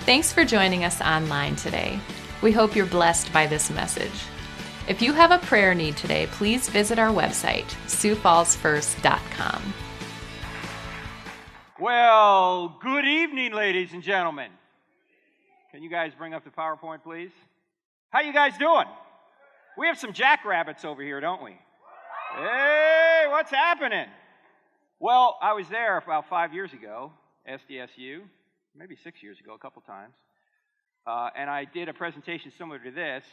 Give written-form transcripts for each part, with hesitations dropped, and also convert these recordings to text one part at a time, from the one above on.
Thanks for joining us online today. We hope you're blessed by this message. If you have a prayer need today, please visit our website, SiouxFallsFirst.com. Well, good evening, ladies and gentlemen. Can you guys bring up the PowerPoint, please? How you guys doing? We have some jackrabbits over here, don't we? Hey, what's happening? Well, I was there about 5 years ago, SDSU, maybe 6 years ago, a couple times, and I did a presentation similar to this,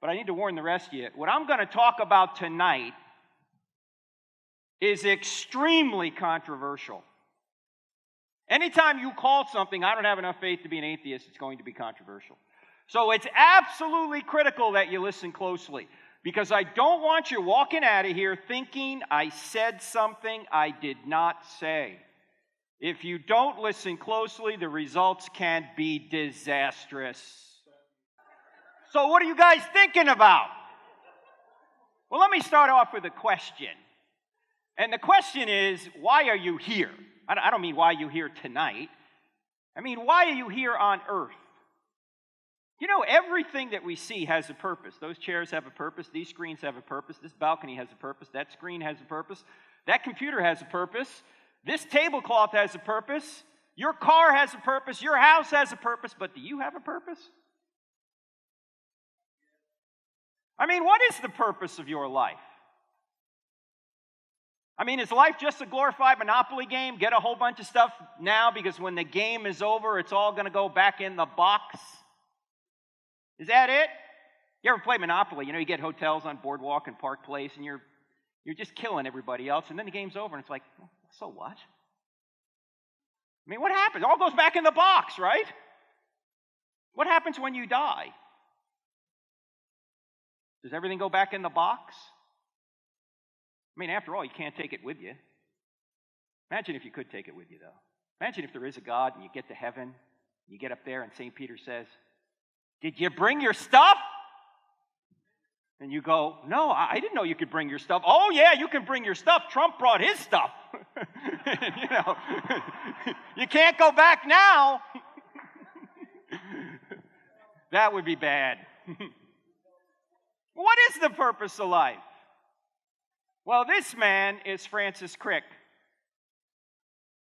but I need to warn the rest of you. What I'm going to talk about tonight is extremely controversial. Anytime you call something, I don't have enough faith to be an atheist, it's going to be controversial. So it's absolutely critical that you listen closely, because I don't want you walking out of here thinking I said something I did not say. If you don't listen closely, the results can be disastrous. So what are you guys thinking about? Well, let me start off with a question. And the question is, why are you here? I don't mean why are you here tonight. I mean, why are you here on earth? You know, everything that we see has a purpose. Those chairs have a purpose. These screens have a purpose. This balcony has a purpose. That screen has a purpose. That computer has a purpose. This tablecloth has a purpose. Your car has a purpose. Your house has a purpose. But do you have a purpose? I mean, what is the purpose of your life? I mean, is life just a glorified Monopoly game? Get a whole bunch of stuff now because when the game is over, it's all going to go back in the box? Is that it? You ever play Monopoly? You know, you get hotels on Boardwalk and Park Place, and you're just killing everybody else, and then the game's over, and it's like, well, so what? I mean, what happens? It all goes back in the box, right? What happens when you die? Does everything go back in the box? I mean, after all, you can't take it with you. Imagine if you could take it with you, though. Imagine if there is a God, and you get to heaven, you get up there, and St. Peter says, "Did you bring your stuff?" And you go, "No, I didn't know you could bring your stuff." "Oh, yeah, you can bring your stuff. Trump brought his stuff." You know, you can't go back now. That would be bad. What is the purpose of life? Well, this man is Francis Crick,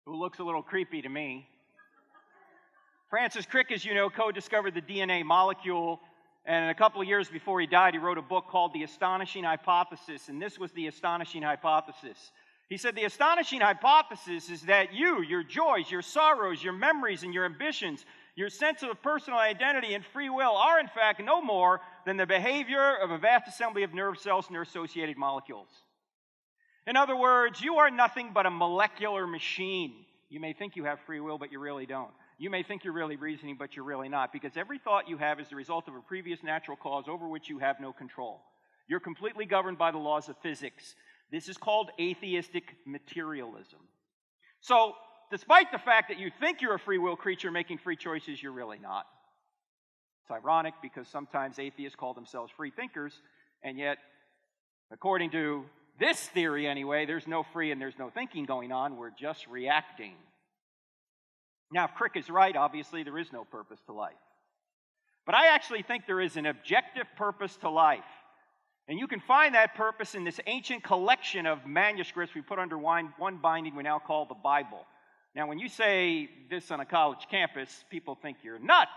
who looks a little creepy to me. Francis Crick, as you know, co-discovered the DNA molecule, and a couple of years before he died, he wrote a book called The Astonishing Hypothesis, and this was the astonishing hypothesis. He said, the astonishing hypothesis is that you, your joys, your sorrows, your memories, and your ambitions, your sense of personal identity and free will are, in fact, no more than the behavior of a vast assembly of nerve cells and their associated molecules. In other words, you are nothing but a molecular machine. You may think you have free will, but you really don't. You may think you're really reasoning, but you're really not, because every thought you have is the result of a previous natural cause over which you have no control. You're completely governed by the laws of physics. This is called atheistic materialism. So, despite the fact that you think you're a free will creature making free choices, you're really not. It's ironic because sometimes atheists call themselves free thinkers, and yet, according to this theory anyway, there's no free and there's no thinking going on. We're just reacting. Now, if Crick is right, obviously there is no purpose to life. But I actually think there is an objective purpose to life. And you can find that purpose in this ancient collection of manuscripts we put under one binding we now call the Bible. Now, when you say this on a college campus, people think you're nuts.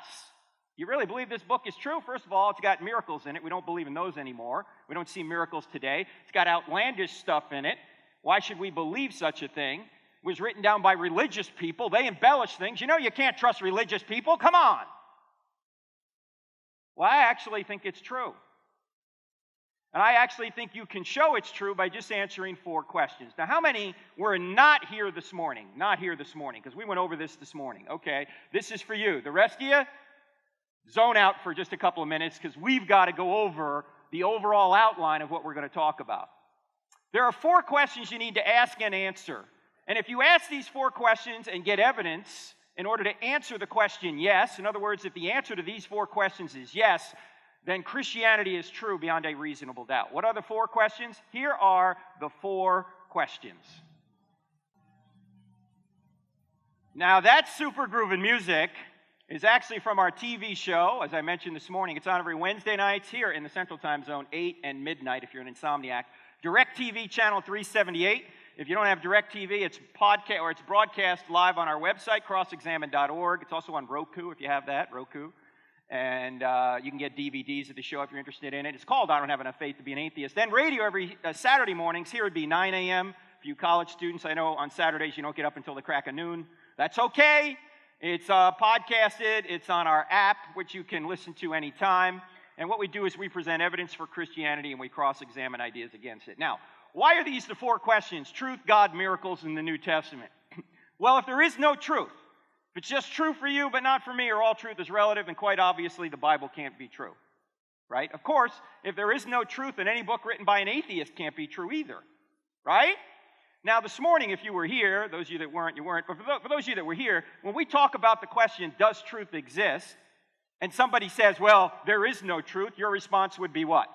You really believe this book is true? First of all, it's got miracles in it. We don't believe in those anymore. We don't see miracles today. It's got outlandish stuff in it. Why should we believe such a thing? It was written down by religious people. They embellish things. You know you can't trust religious people. Come on. Well, I actually think it's true. And I actually think you can show it's true by just answering 4 questions. Now, how many were not here this morning? Not here this morning, because we went over this morning. Okay, this is for you. The rest of you, zone out for just a couple of minutes, because we've got to go over the overall outline of what we're going to talk about. There are 4 questions you need to ask and answer. And if you ask these 4 questions and get evidence in order to answer the question yes, in other words, if the answer to these 4 questions is yes, then Christianity is true beyond a reasonable doubt. What are the 4 questions? Here are the 4 questions. Now, that's super grooving music is actually from our TV show, as I mentioned this morning. It's on every Wednesday nights here in the Central Time Zone, 8 and midnight if you're an insomniac. DirecTV channel 378. If you don't have DirecTV, it's podcast or it's broadcast live on our website, crossexamine.org. It's also on Roku if you have that, Roku. And you can get DVDs of the show if you're interested in it. It's called I Don't Have Enough Faith to Be an Atheist. Then radio every Saturday mornings. Here would be 9 a.m. For you college students, I know on Saturdays you don't get up until the crack of noon. That's okay. It's podcasted. It's on our app, which you can listen to anytime. And what we do is we present evidence for Christianity and we cross-examine ideas against it. Now, why are these the 4 questions? Truth, God, miracles, and the New Testament. Well, if there is no truth, if it's just true for you but not for me, or all truth is relative, and quite obviously the Bible can't be true, right? Of course, if there is no truth, then any book written by an atheist can't be true either, right? Now, this morning, if you were here, those of you that weren't, you weren't, but for those of you that were here, when we talk about the question, does truth exist, and somebody says, well, there is no truth, your response would be what?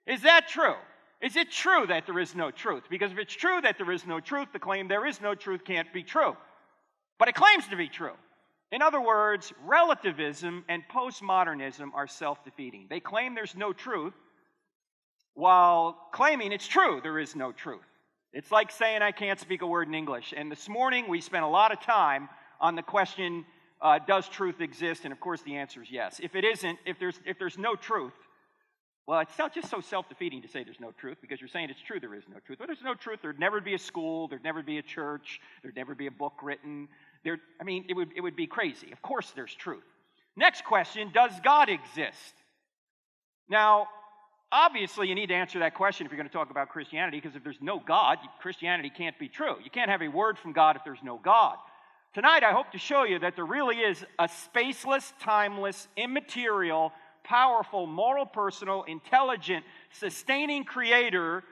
Is that true? Is it true that there is no truth? Because if it's true that there is no truth, the claim there is no truth can't be true. But it claims to be true. In other words, relativism and postmodernism are self-defeating. They claim there's no truth while claiming it's true there is no truth. It's like saying I can't speak a word in English. And this morning we spent a lot of time on the question, does truth exist? And of course the answer is yes. If it isn't, if there's no truth, well, it's not just so self-defeating to say there's no truth, because you're saying it's true there is no truth. But there's no truth, there'd never be a school, there'd never be a church, there'd never be a book written. It would be crazy. Of course there's truth. Next question, does God exist? Now, obviously you need to answer that question if you're going to talk about Christianity, because if there's no God, Christianity can't be true. You can't have a word from God if there's no God. Tonight I hope to show you that there really is a spaceless, timeless, immaterial, powerful, moral, personal, intelligent, sustaining creator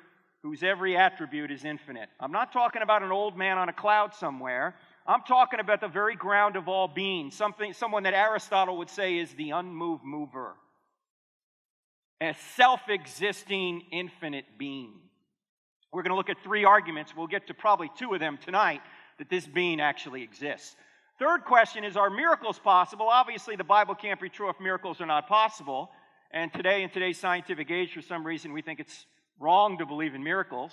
whose every attribute is infinite. I'm not talking about an old man on a cloud somewhere. I'm talking about the very ground of all being, someone that Aristotle would say is the unmoved mover, a self-existing, infinite being. We're going to look at 3 arguments. We'll get to probably 2 of them tonight, that this being actually exists. Third question is, are miracles possible? Obviously, the Bible can't be true if miracles are not possible. And today, in today's scientific age, for some reason, we think it's wrong to believe in miracles.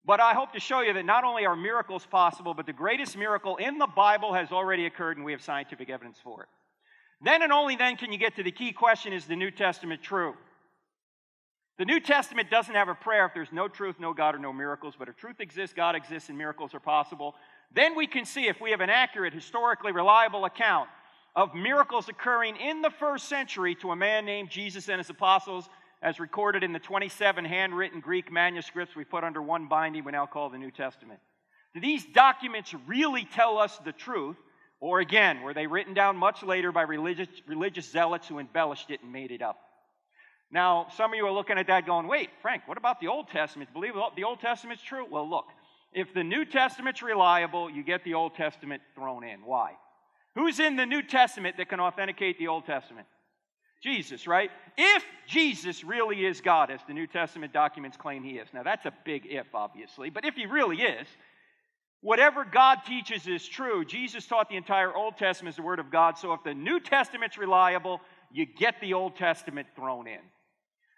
But I hope to show you that not only are miracles possible, but the greatest miracle in the Bible has already occurred, and we have scientific evidence for it. Then and only then can you get to the key question, is the New Testament true? The New Testament doesn't have a prayer if there's no truth, no God, or no miracles. But if truth exists, God exists, and miracles are possible, then we can see if we have an accurate, historically reliable account of miracles occurring in the first century to a man named Jesus and his apostles, as recorded in the 27 handwritten Greek manuscripts we put under one binding we now call the New Testament. Do these documents really tell us the truth? Or again, were they written down much later by religious zealots who embellished it and made it up? Now, some of you are looking at that going, wait, Frank, what about the Old Testament? Believe the Old Testament's true? Well, look, if the New Testament's reliable, you get the Old Testament thrown in. Why? Who's in the New Testament that can authenticate the Old Testament? Jesus, right? If Jesus really is God, as the New Testament documents claim he is. Now, that's a big if, obviously, but if he really is, whatever God teaches is true. Jesus taught the entire Old Testament as the Word of God, so if the New Testament's reliable, you get the Old Testament thrown in.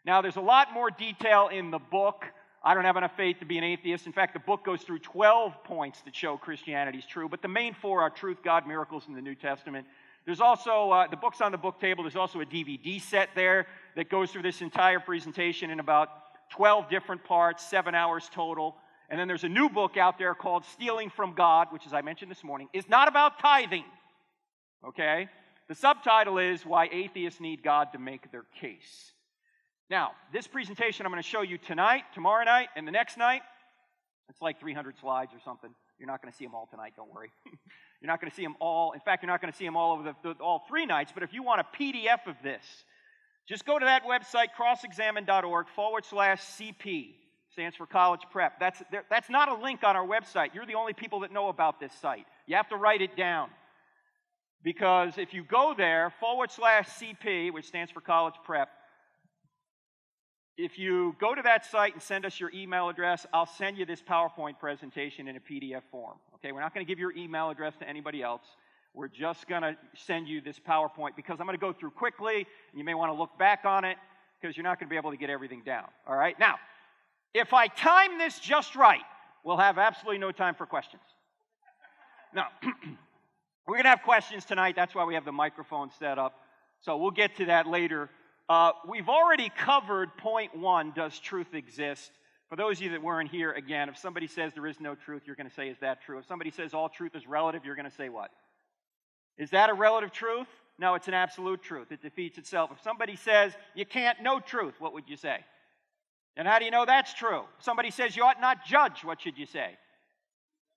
Now, there's a lot more detail in the book. I Don't Have Enough Faith to Be an Atheist. In fact, the book goes through 12 points that show Christianity's true, but the main 4 are truth, God, miracles, and the New Testament. There's also, the book's on the book table. There's also a DVD set there that goes through this entire presentation in about 12 different parts, 7 hours total. And then there's a new book out there called Stealing from God, which, as I mentioned this morning, is not about tithing, okay? The subtitle is Why Atheists Need God to Make Their Case. Now, this presentation I'm going to show you tonight, tomorrow night, and the next night, it's like 300 slides or something. You're not going to see them all tonight, don't worry. You're not going to see them all. In fact, you're not going to see them all over all 3 nights, but if you want a PDF of this, just go to that website, crossexamine.org/CP. Stands for College Prep. That's not a link on our website. You're the only people that know about this site. You have to write it down. Because if you go there, /CP, which stands for College Prep, if you go to that site and send us your email address, I'll send you this PowerPoint presentation in a PDF form. Okay, we're not going to give your email address to anybody else. We're just going to send you this PowerPoint because I'm going to go through quickly, and you may want to look back on it because you're not going to be able to get everything down. All right? Now, if I time this just right, we'll have absolutely no time for questions. Now, we're going to have questions tonight. That's why we have the microphone set up. So we'll get to that later. We've already covered point 1, does truth exist? For those of you that weren't here, again, if somebody says there is no truth, you're going to say, is that true? If somebody says all truth is relative, you're going to say what? Is that a relative truth? No, it's an absolute truth. It defeats itself. If somebody says you can't know truth, what would you say? And how do you know that's true? If somebody says you ought not judge, what should you say?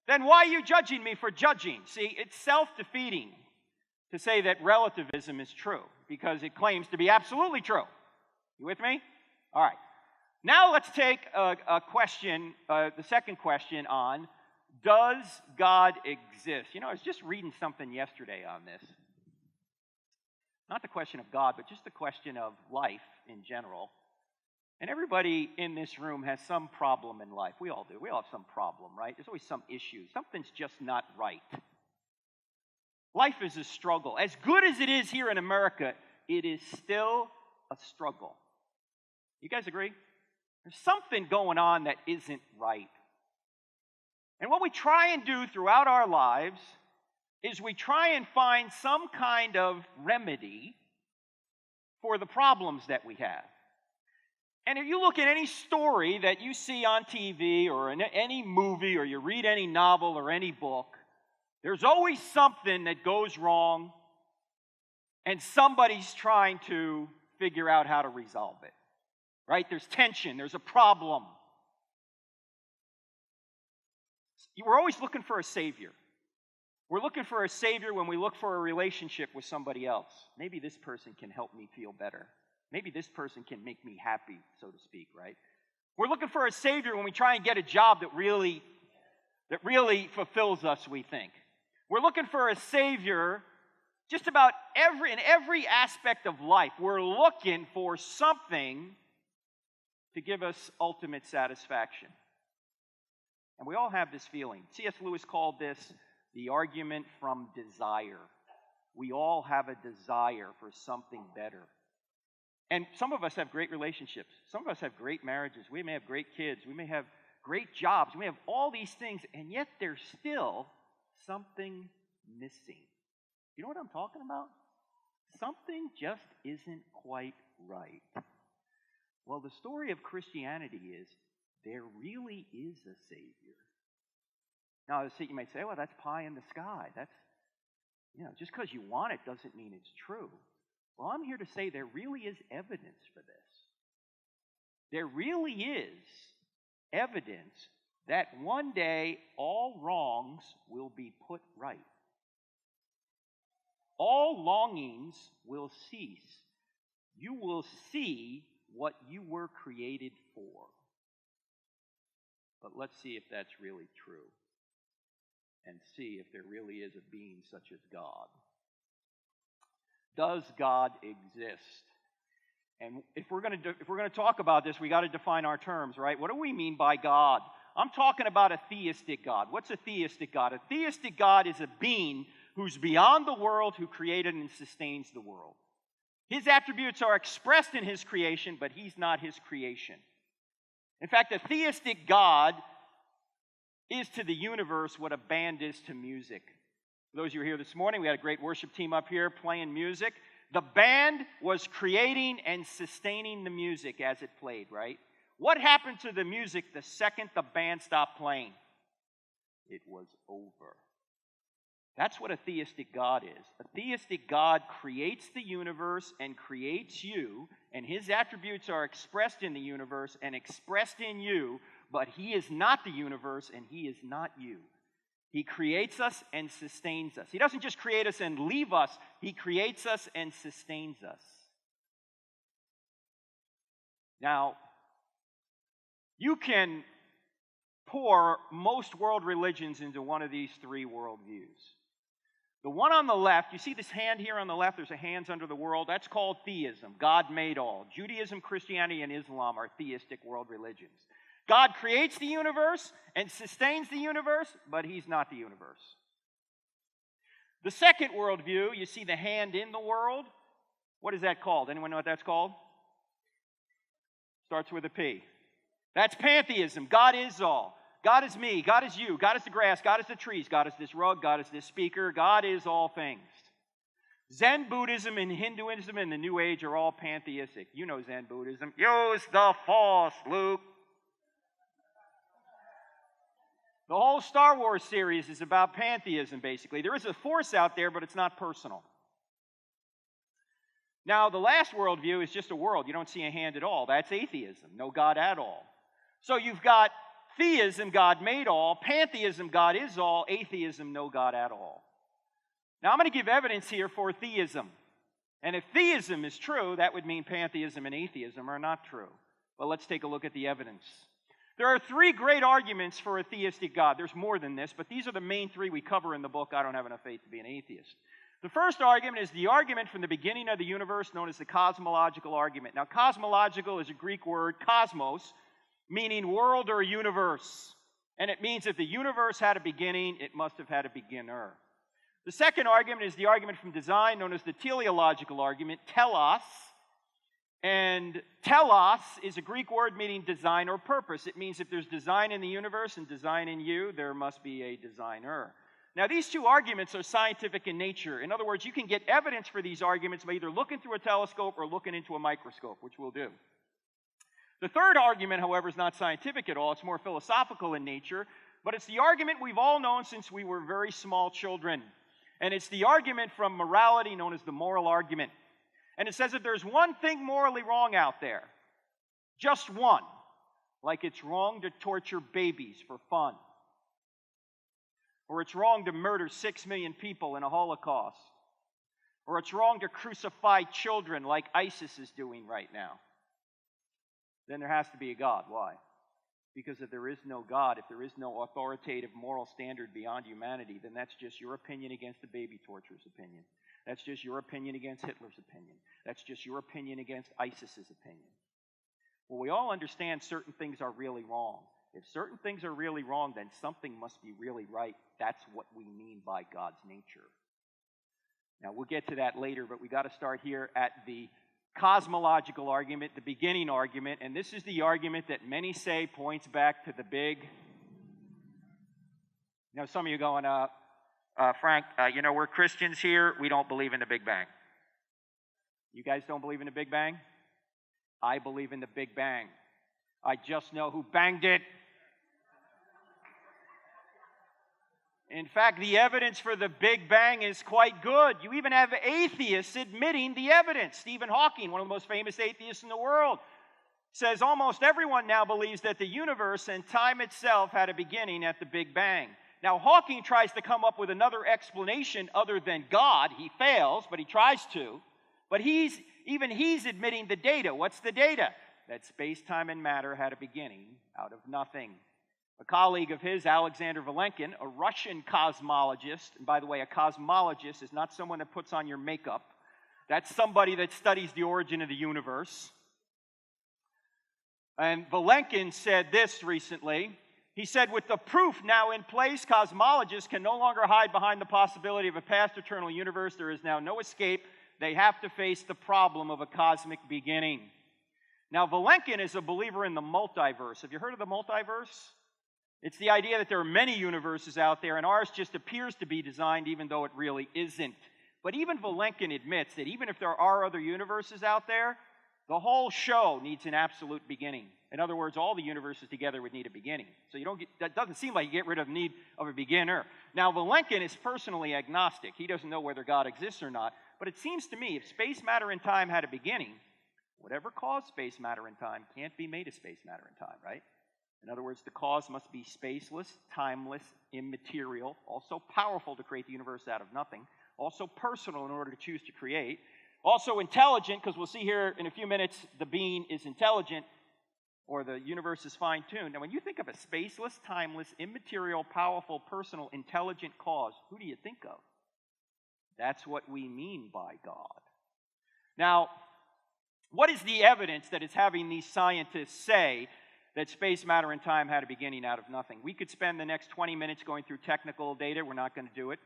Then why are you judging me for judging? See, it's self-defeating to say that relativism is true because it claims to be absolutely true. You with me? All right. Now let's take a question, the second question on, does God exist? You know, I was just reading something yesterday on this. Not the question of God, but just the question of life in general. And everybody in this room has some problem in life. We all do. We all have some problem, right? There's always some issue. Something's just not right. Life is a struggle. As good as it is here in America, it is still a struggle. You guys agree? There's something going on that isn't right. And what we try and do throughout our lives is we try and find some kind of remedy for the problems that we have. And if you look at any story that you see on TV or in any movie or you read any novel or any book, there's always something that goes wrong and somebody's trying to figure out how to resolve it. Right? There's tension. There's a problem. We're always looking for a savior. We're looking for a savior when we look for a relationship with somebody else. Maybe this person can help me feel better. Maybe this person can make me happy, so to speak, right? We're looking for a savior when we try and get a job that really fulfills us, we think. We're looking for a savior just about in every aspect of life. We're looking for something to give us ultimate satisfaction. And we all have this feeling. C.S. Lewis called this the argument from desire. We all have a desire for something better. And some of us have great relationships. Some of us have great marriages. We may have great kids. We may have great jobs. We may have all these things, and yet there's still something missing. You know what I'm talking about? Something just isn't quite right. Well, the story of Christianity is there really is a Savior. Now, you might say, well, that's pie in the sky. That's, just because you want it doesn't mean it's true. Well, I'm here to say there really is evidence for this. There really is evidence that one day all wrongs will be put right. All longings will cease. You will see what you were created for. But let's see if that's really true. And see if there really is a being such as God. Does God exist? And if we're going to talk about this, we got to define our terms, right? What do we mean by God? I'm talking about a theistic God. What's a theistic God? A theistic God is a being who's beyond the world, who created and sustains the world. His attributes are expressed in his creation, but he's not his creation. In fact, a theistic God is to the universe what a band is to music. For those of you who are here this morning, we had a great worship team up here playing music. The band was creating and sustaining the music as it played, right? What happened to the music the second the band stopped playing? It was over. That's what a theistic God is. A theistic God creates the universe and creates you, and his attributes are expressed in the universe and expressed in you, but he is not the universe and he is not you. He creates us and sustains us. He doesn't just create us and leave us. He creates us and sustains us. Now, you can pour most world religions into one of these three worldviews. The one on the left, you see this hand here on the left, there's a hands under the world. That's called theism. God made all. Judaism, Christianity, and Islam are theistic world religions. God creates the universe and sustains the universe, but he's not the universe. The second worldview, you see the hand in the world. What is that called? Anyone know what that's called? Starts with a P. That's pantheism. God is all. God is me. God is you. God is the grass. God is the trees. God is this rug. God is this speaker. God is all things. Zen Buddhism and Hinduism and the New Age are all pantheistic. You know Zen Buddhism. Use the Force, Luke. The whole Star Wars series is about pantheism, basically. There is a force out there, but it's not personal. Now, the last worldview is just a world. You don't see a hand at all. That's atheism. No God at all. So you've got theism, God made all. Pantheism, God is all. Atheism, no God at all. Now, I'm going to give evidence here for theism. And if theism is true, that would mean pantheism and atheism are not true. But let's take a look at the evidence. There are three great arguments for a theistic God. There's more than this, but these are the main three we cover in the book, I Don't Have Enough Faith to Be an Atheist. The first argument is the argument from the beginning of the universe known as the cosmological argument. Now, cosmological is a Greek word, cosmos, meaning world or universe. And it means if the universe had a beginning, it must have had a beginner. The second argument is the argument from design known as the teleological argument, telos. And telos is a Greek word meaning design or purpose. It means if there's design in the universe and design in you, there must be a designer. Now, these two arguments are scientific in nature. In other words, you can get evidence for these arguments by either looking through a telescope or looking into a microscope, which we'll do. The third argument, however, is not scientific at all. It's more philosophical in nature, but it's the argument we've all known since we were very small children. And it's the argument from morality known as the moral argument. And it says that there's one thing morally wrong out there. Just one. Like it's wrong to torture babies for fun. Or it's wrong to murder 6 million people in a Holocaust. Or it's wrong to crucify children like ISIS is doing right now. Then there has to be a God. Why? Because if there is no God, if there is no authoritative moral standard beyond humanity, then that's just your opinion against the baby torturer's opinion. That's just your opinion against Hitler's opinion. That's just your opinion against ISIS's opinion. Well, we all understand certain things are really wrong. If certain things are really wrong, then something must be really right. That's what we mean by God's nature. Now, we'll get to that later, but we got to start here at the cosmological argument, the beginning argument, and this is the argument that many say points back to the big. You know, some of you going, Frank, we're Christians here. We don't believe in the Big Bang. You guys don't believe in the Big Bang? I believe in the Big Bang. I just know who banged it. In fact, the evidence for the Big Bang is quite good. You even have atheists admitting the evidence. Stephen Hawking, one of the most famous atheists in the world, says almost everyone now believes that the universe and time itself had a beginning at the Big Bang. Now, Hawking tries to come up with another explanation other than God. He fails, but he tries to. But he's admitting the data. What's the data? That space, time, and matter had a beginning out of nothing. A colleague of his, Alexander Vilenkin, a Russian cosmologist, and by the way, a cosmologist is not someone that puts on your makeup. That's somebody that studies the origin of the universe. And Vilenkin said this recently. He said, with the proof now in place, cosmologists can no longer hide behind the possibility of a past eternal universe. There is now no escape. They have to face the problem of a cosmic beginning. Now, Vilenkin is a believer in the multiverse. Have you heard of the multiverse? It's the idea that there are many universes out there, and ours just appears to be designed even though it really isn't. But even Vilenkin admits that even if there are other universes out there, the whole show needs an absolute beginning. In other words, all the universes together would need a beginning. So that doesn't seem like you get rid of the need of a beginner. Now, Vilenkin is personally agnostic. He doesn't know whether God exists or not. But it seems to me if space, matter, and time had a beginning, whatever caused space, matter, and time can't be made of space, matter, and time, right? In other words, the cause must be spaceless, timeless, immaterial, also powerful to create the universe out of nothing, also personal in order to choose to create, also intelligent, because we'll see here in a few minutes the being is intelligent, or the universe is fine-tuned. Now, when you think of a spaceless, timeless, immaterial, powerful, personal, intelligent cause, who do you think of? That's what we mean by God. Now, what is the evidence that is having these scientists say that space, matter, and time had a beginning out of nothing? We could spend the next 20 minutes going through technical data. We're not going to do it.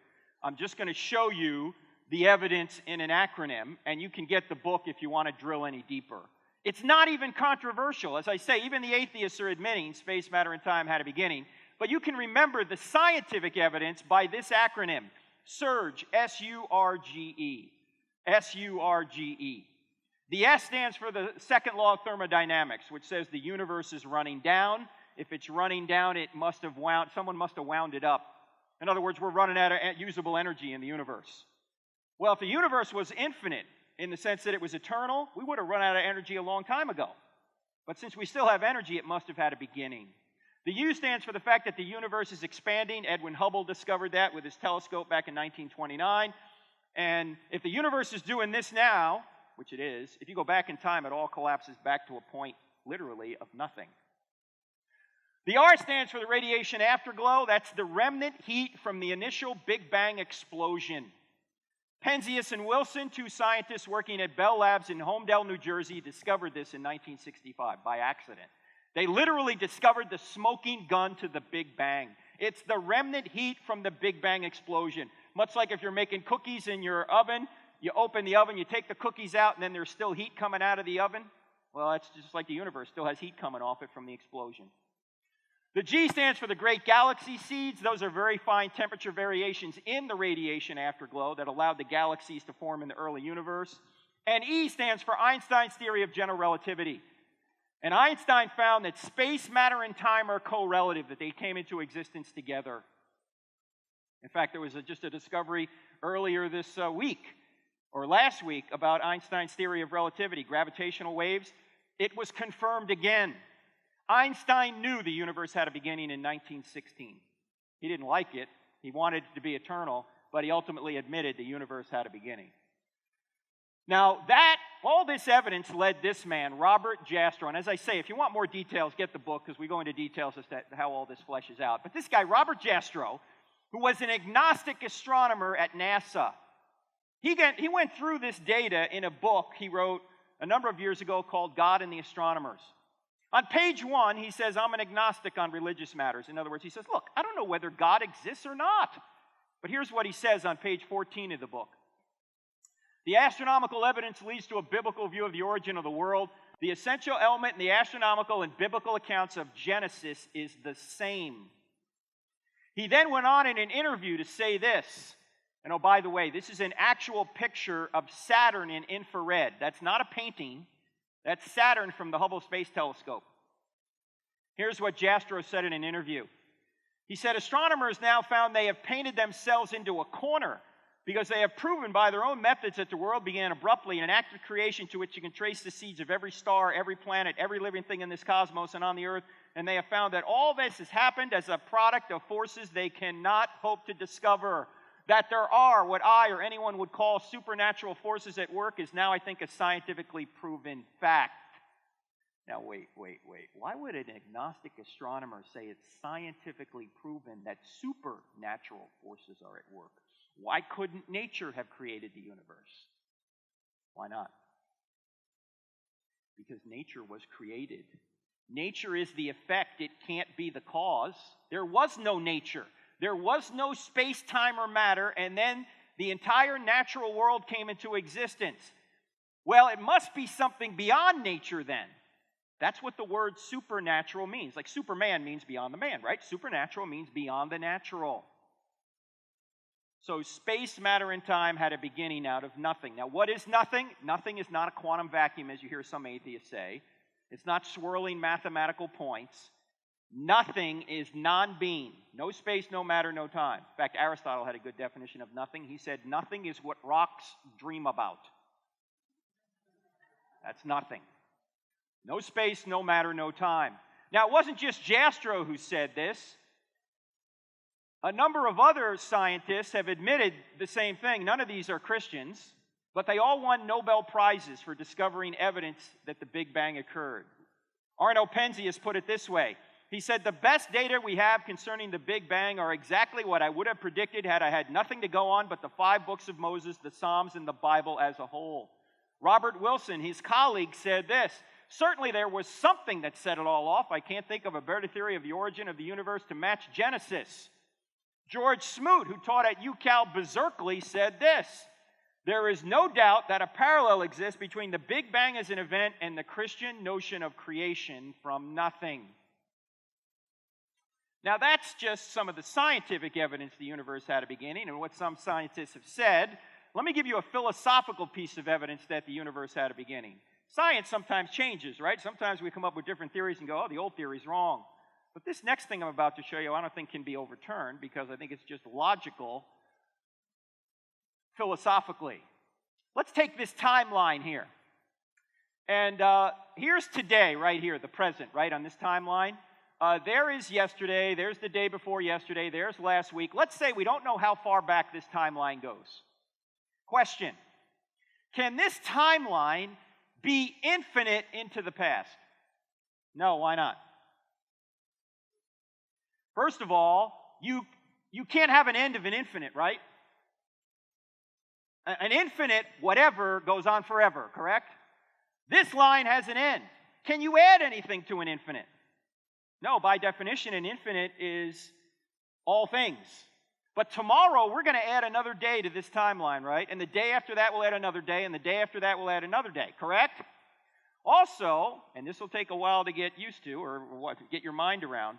I'm just going to show you the evidence in an acronym, and you can get the book if you want to drill any deeper. It's not even controversial. As I say, even the atheists are admitting space, matter, and time had a beginning. But you can remember the scientific evidence by this acronym, SURGE, S-U-R-G-E. S-U-R-G-E. The S stands for the second law of thermodynamics, which says the universe is running down. If it's running down, someone must have wound it up. In other words, we're running out of usable energy in the universe. Well, if the universe was infinite, in the sense that it was eternal, we would have run out of energy a long time ago. But since we still have energy, it must have had a beginning. The U stands for the fact that the universe is expanding. Edwin Hubble discovered that with his telescope back in 1929. And if the universe is doing this now, which it is, if you go back in time, it all collapses back to a point, literally, of nothing. The R stands for the radiation afterglow. That's the remnant heat from the initial Big Bang explosion. Penzias and Wilson, two scientists working at Bell Labs in Holmdel, New Jersey, discovered this in 1965 by accident. They literally discovered the smoking gun to the Big Bang. It's the remnant heat from the Big Bang explosion. Much like if you're making cookies in your oven, you open the oven, you take the cookies out, and then there's still heat coming out of the oven. Well, that's just like the universe still has heat coming off it from the explosion. The G stands for the great galaxy seeds. Those are very fine temperature variations in the radiation afterglow that allowed the galaxies to form in the early universe. And E stands for Einstein's theory of general relativity. And Einstein found that space, matter, and time are correlative, that they came into existence together. In fact, there was just a discovery earlier this week, or last week, about Einstein's theory of relativity, gravitational waves. It was confirmed again. Einstein knew the universe had a beginning in 1916. He didn't like it. He wanted it to be eternal, but he ultimately admitted the universe had a beginning. Now, all this evidence led this man, Robert Jastrow, and as I say, if you want more details, get the book, because we go into details as to how all this fleshes out. But this guy, Robert Jastrow, who was an agnostic astronomer at NASA, he went through this data in a book he wrote a number of years ago called God and the Astronomers. On page 1, he says, I'm an agnostic on religious matters. In other words, he says, look, I don't know whether God exists or not. But here's what he says on page 14 of the book. The astronomical evidence leads to a biblical view of the origin of the world. The essential element in the astronomical and biblical accounts of Genesis is the same. He then went on in an interview to say this. And oh, by the way, this is an actual picture of Saturn in infrared. That's not a painting. That's Saturn from the Hubble Space Telescope. Here's what Jastrow said in an interview. He said, astronomers now found they have painted themselves into a corner because they have proven by their own methods that the world began abruptly in an act of creation to which you can trace the seeds of every star, every planet, every living thing in this cosmos and on the earth. And they have found that all this has happened as a product of forces they cannot hope to discover. That there are what I or anyone would call supernatural forces at work is now, I think, a scientifically proven fact. Now, wait. Why would an agnostic astronomer say it's scientifically proven that supernatural forces are at work? Why couldn't nature have created the universe? Why not? Because nature was created. Nature is the effect. It can't be the cause. There was no nature. There was no space, time, or matter, and then the entire natural world came into existence. Well, it must be something beyond nature then. That's what the word supernatural means. Like Superman means beyond the man, right? Supernatural means beyond the natural. So space, matter, and time had a beginning out of nothing. Now, what is nothing? Nothing is not a quantum vacuum, as you hear some atheists say. It's not swirling mathematical points. Nothing is non-being. No space, no matter, no time. In fact, Aristotle had a good definition of nothing. He said, nothing is what rocks dream about. That's nothing. No space, no matter, no time. Now, it wasn't just Jastrow who said this. A number of other scientists have admitted the same thing. None of these are Christians, but they all won Nobel Prizes for discovering evidence that the Big Bang occurred. Arno Penzias put it this way. He said, the best data we have concerning the Big Bang are exactly what I would have predicted had I had nothing to go on but the 5 books of Moses, the Psalms, and the Bible as a whole. Robert Wilson, his colleague, said this, certainly there was something that set it all off. I can't think of a better theory of the origin of the universe to match Genesis. George Smoot, who taught at UCal Berkeley, said this: there is no doubt that a parallel exists between the Big Bang as an event and the Christian notion of creation from nothing. Now, that's just some of the scientific evidence the universe had a beginning and what some scientists have said. Let me give you a philosophical piece of evidence that the universe had a beginning. Science sometimes changes, right? Sometimes we come up with different theories and go, oh, the old theory's wrong. But this next thing I'm about to show you, I don't think can be overturned because I think it's just logical philosophically. Let's take this timeline here. And here's today, right here, the present, right, on this timeline. There is yesterday, there's the day before yesterday, there's last week. Let's say we don't know how far back this timeline goes. Question: can this timeline be infinite into the past? No, why not? First of all, you can't have an end of an infinite, right? An infinite whatever goes on forever, correct? This line has an end. Can you add anything to an infinite? No, by definition, an infinite is all things. But tomorrow, we're going to add another day to this timeline, right? And the day after that, we'll add another day, and the day after that, we'll add another day, correct? Also, and this will take a while to get used to, or get your mind around,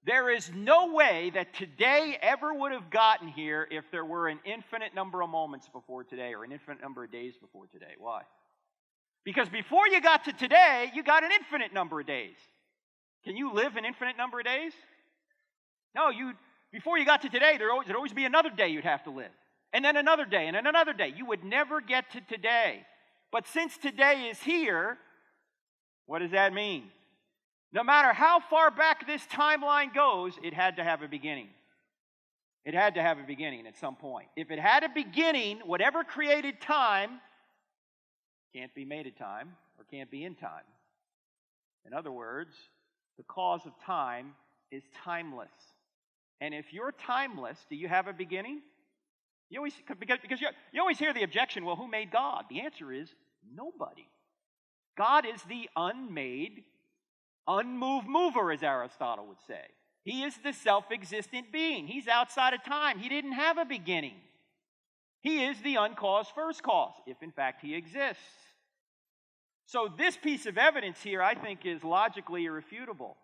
there is no way that today ever would have gotten here if there were an infinite number of moments before today, or an infinite number of days before today. Why? Because before you got to today, you got an infinite number of days. Can you live an infinite number of days? No, before you got to today, there'd always be another day you'd have to live. And then another day, and then another day. You would never get to today. But since today is here, what does that mean? No matter how far back this timeline goes, it had to have a beginning. It had to have a beginning at some point. If it had a beginning, whatever created time can't be made at time or can't be in time. In other words, the cause of time is timeless. And if you're timeless, do you have a beginning? Because you always hear the objection, well, who made God? The answer is nobody. God is the unmade, unmoved mover, as Aristotle would say. He is the self-existent being. He's outside of time. He didn't have a beginning. He is the uncaused first cause, if in fact he exists. So this piece of evidence here, I think, is logically irrefutable.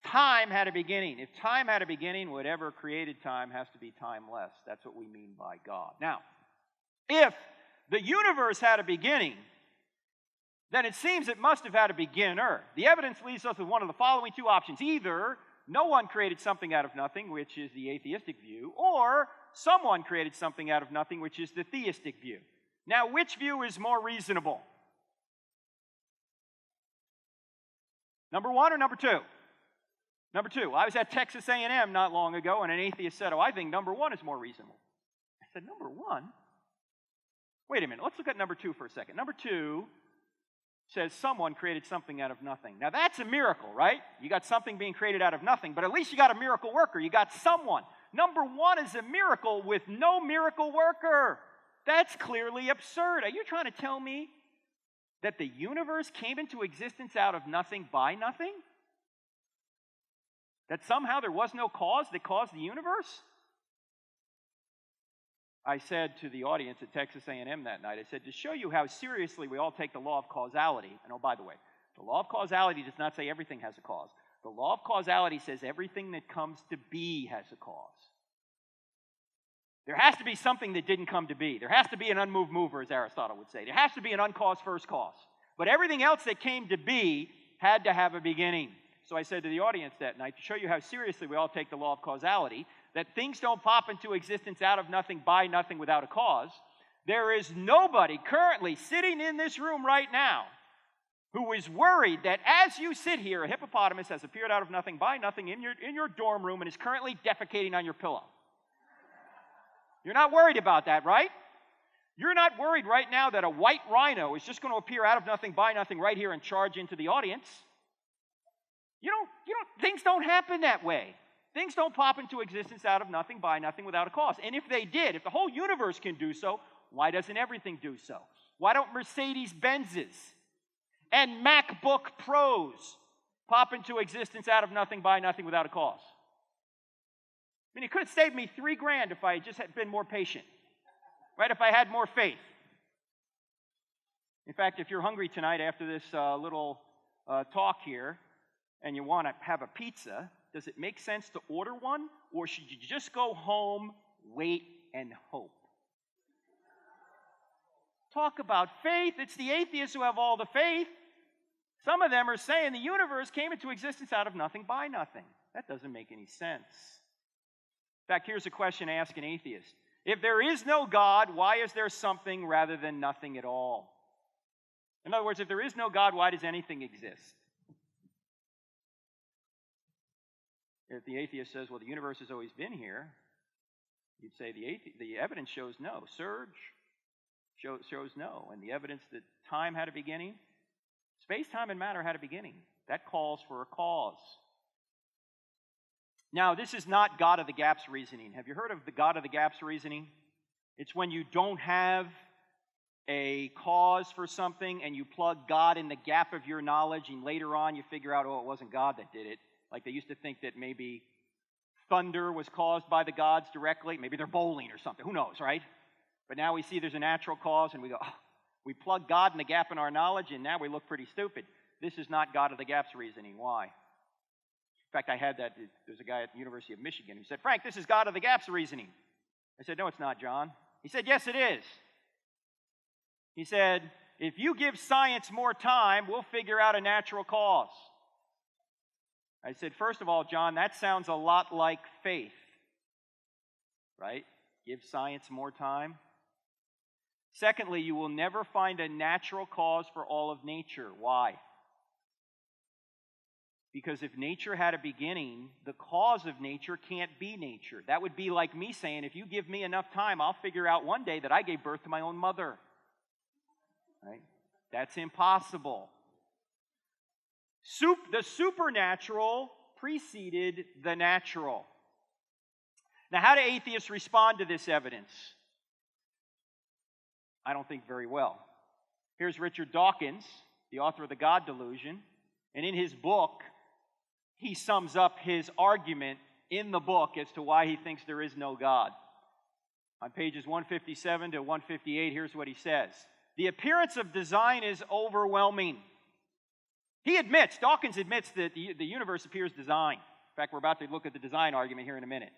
Time had a beginning. If time had a beginning, whatever created time has to be timeless. That's what we mean by God. Now, if the universe had a beginning, then it seems it must have had a beginner. The evidence leaves us with one of the following two options. Either no one created something out of nothing, which is the atheistic view, or someone created something out of nothing, which is the theistic view. Now, which view is more reasonable? Number one or number two? Number two. I was at Texas A&M not long ago, and an atheist said, I think number one is more reasonable. I said, number one? Wait a minute. Let's look at number two for a second. Number two says someone created something out of nothing. Now, that's a miracle, right? You got something being created out of nothing, but at least you got a miracle worker. You got someone. Number one is a miracle with no miracle worker. That's clearly absurd. Are you trying to tell me that the universe came into existence out of nothing by nothing? That somehow there was no cause that caused the universe? I said to the audience at Texas A&M that night, I said, to show you how seriously we all take the law of causality, and oh, by the way, the law of causality does not say everything has a cause. The law of causality says everything that comes to be has a cause. There has to be something that didn't come to be. There has to be an unmoved mover, as Aristotle would say. There has to be an uncaused first cause. But everything else that came to be had to have a beginning. So I said to the audience that night, to show you how seriously we all take the law of causality, that things don't pop into existence out of nothing by nothing without a cause, there is nobody currently sitting in this room right now who is worried that as you sit here, a hippopotamus has appeared out of nothing by nothing in your dorm room and is currently defecating on your pillow. You're not worried about that, right? You're not worried right now that a white rhino is just going to appear out of nothing by nothing right here and charge into the audience. Things don't happen that way. Things don't pop into existence out of nothing by nothing without a cause. And if they did, if the whole universe can do so, why doesn't everything do so? Why don't Mercedes-Benzes and MacBook Pros pop into existence out of nothing by nothing without a cause? I mean, it could have saved me $3,000 if I just had been more patient, right? If I had more faith. In fact, if you're hungry tonight after this little talk here and you want to have a pizza, does it make sense to order one? Or should you just go home, wait, and hope? Talk about faith. It's the atheists who have all the faith. Some of them are saying the universe came into existence out of nothing by nothing. That doesn't make any sense. In fact, here's a question to ask an atheist. If there is no God, why is there something rather than nothing at all? In other words, if there is no God, why does anything exist? If the atheist says, well, the universe has always been here, you'd say the evidence shows no. Surge shows no. And the evidence that time had a beginning, space, time, and matter had a beginning. That calls for a cause. Now, this is not God of the gaps reasoning. Have you heard of the God of the gaps reasoning? It's when you don't have a cause for something and you plug God in the gap of your knowledge, and later on you figure out, oh, it wasn't God that did it. Like they used to think that maybe thunder was caused by the gods directly. Maybe they're bowling or something. Who knows, right? But now we see there's a natural cause and we go, oh, we plug God in the gap in our knowledge and now we look pretty stupid. This is not God of the gaps reasoning. Why? In fact, I had that. There's a guy at the University of Michigan who said, Frank, this is God of the gaps reasoning. I said, no, it's not, John. He said, yes, it is. He said, if you give science more time, we'll figure out a natural cause. I said, first of all, John, that sounds a lot like faith, right? Give science more time. Secondly, you will never find a natural cause for all of nature. Why? Because if nature had a beginning, the cause of nature can't be nature. That would be like me saying, if you give me enough time, I'll figure out one day that I gave birth to my own mother. Right? That's impossible. The supernatural preceded the natural. Now, how do atheists respond to this evidence? I don't think very well. Here's Richard Dawkins, the author of The God Delusion, and in his book, he sums up his argument in the book as to why he thinks there is no God. On pages 157 to 158, here's what he says. The appearance of design is overwhelming. Dawkins admits that the universe appears designed. In fact, we're about to look at the design argument here in a minute.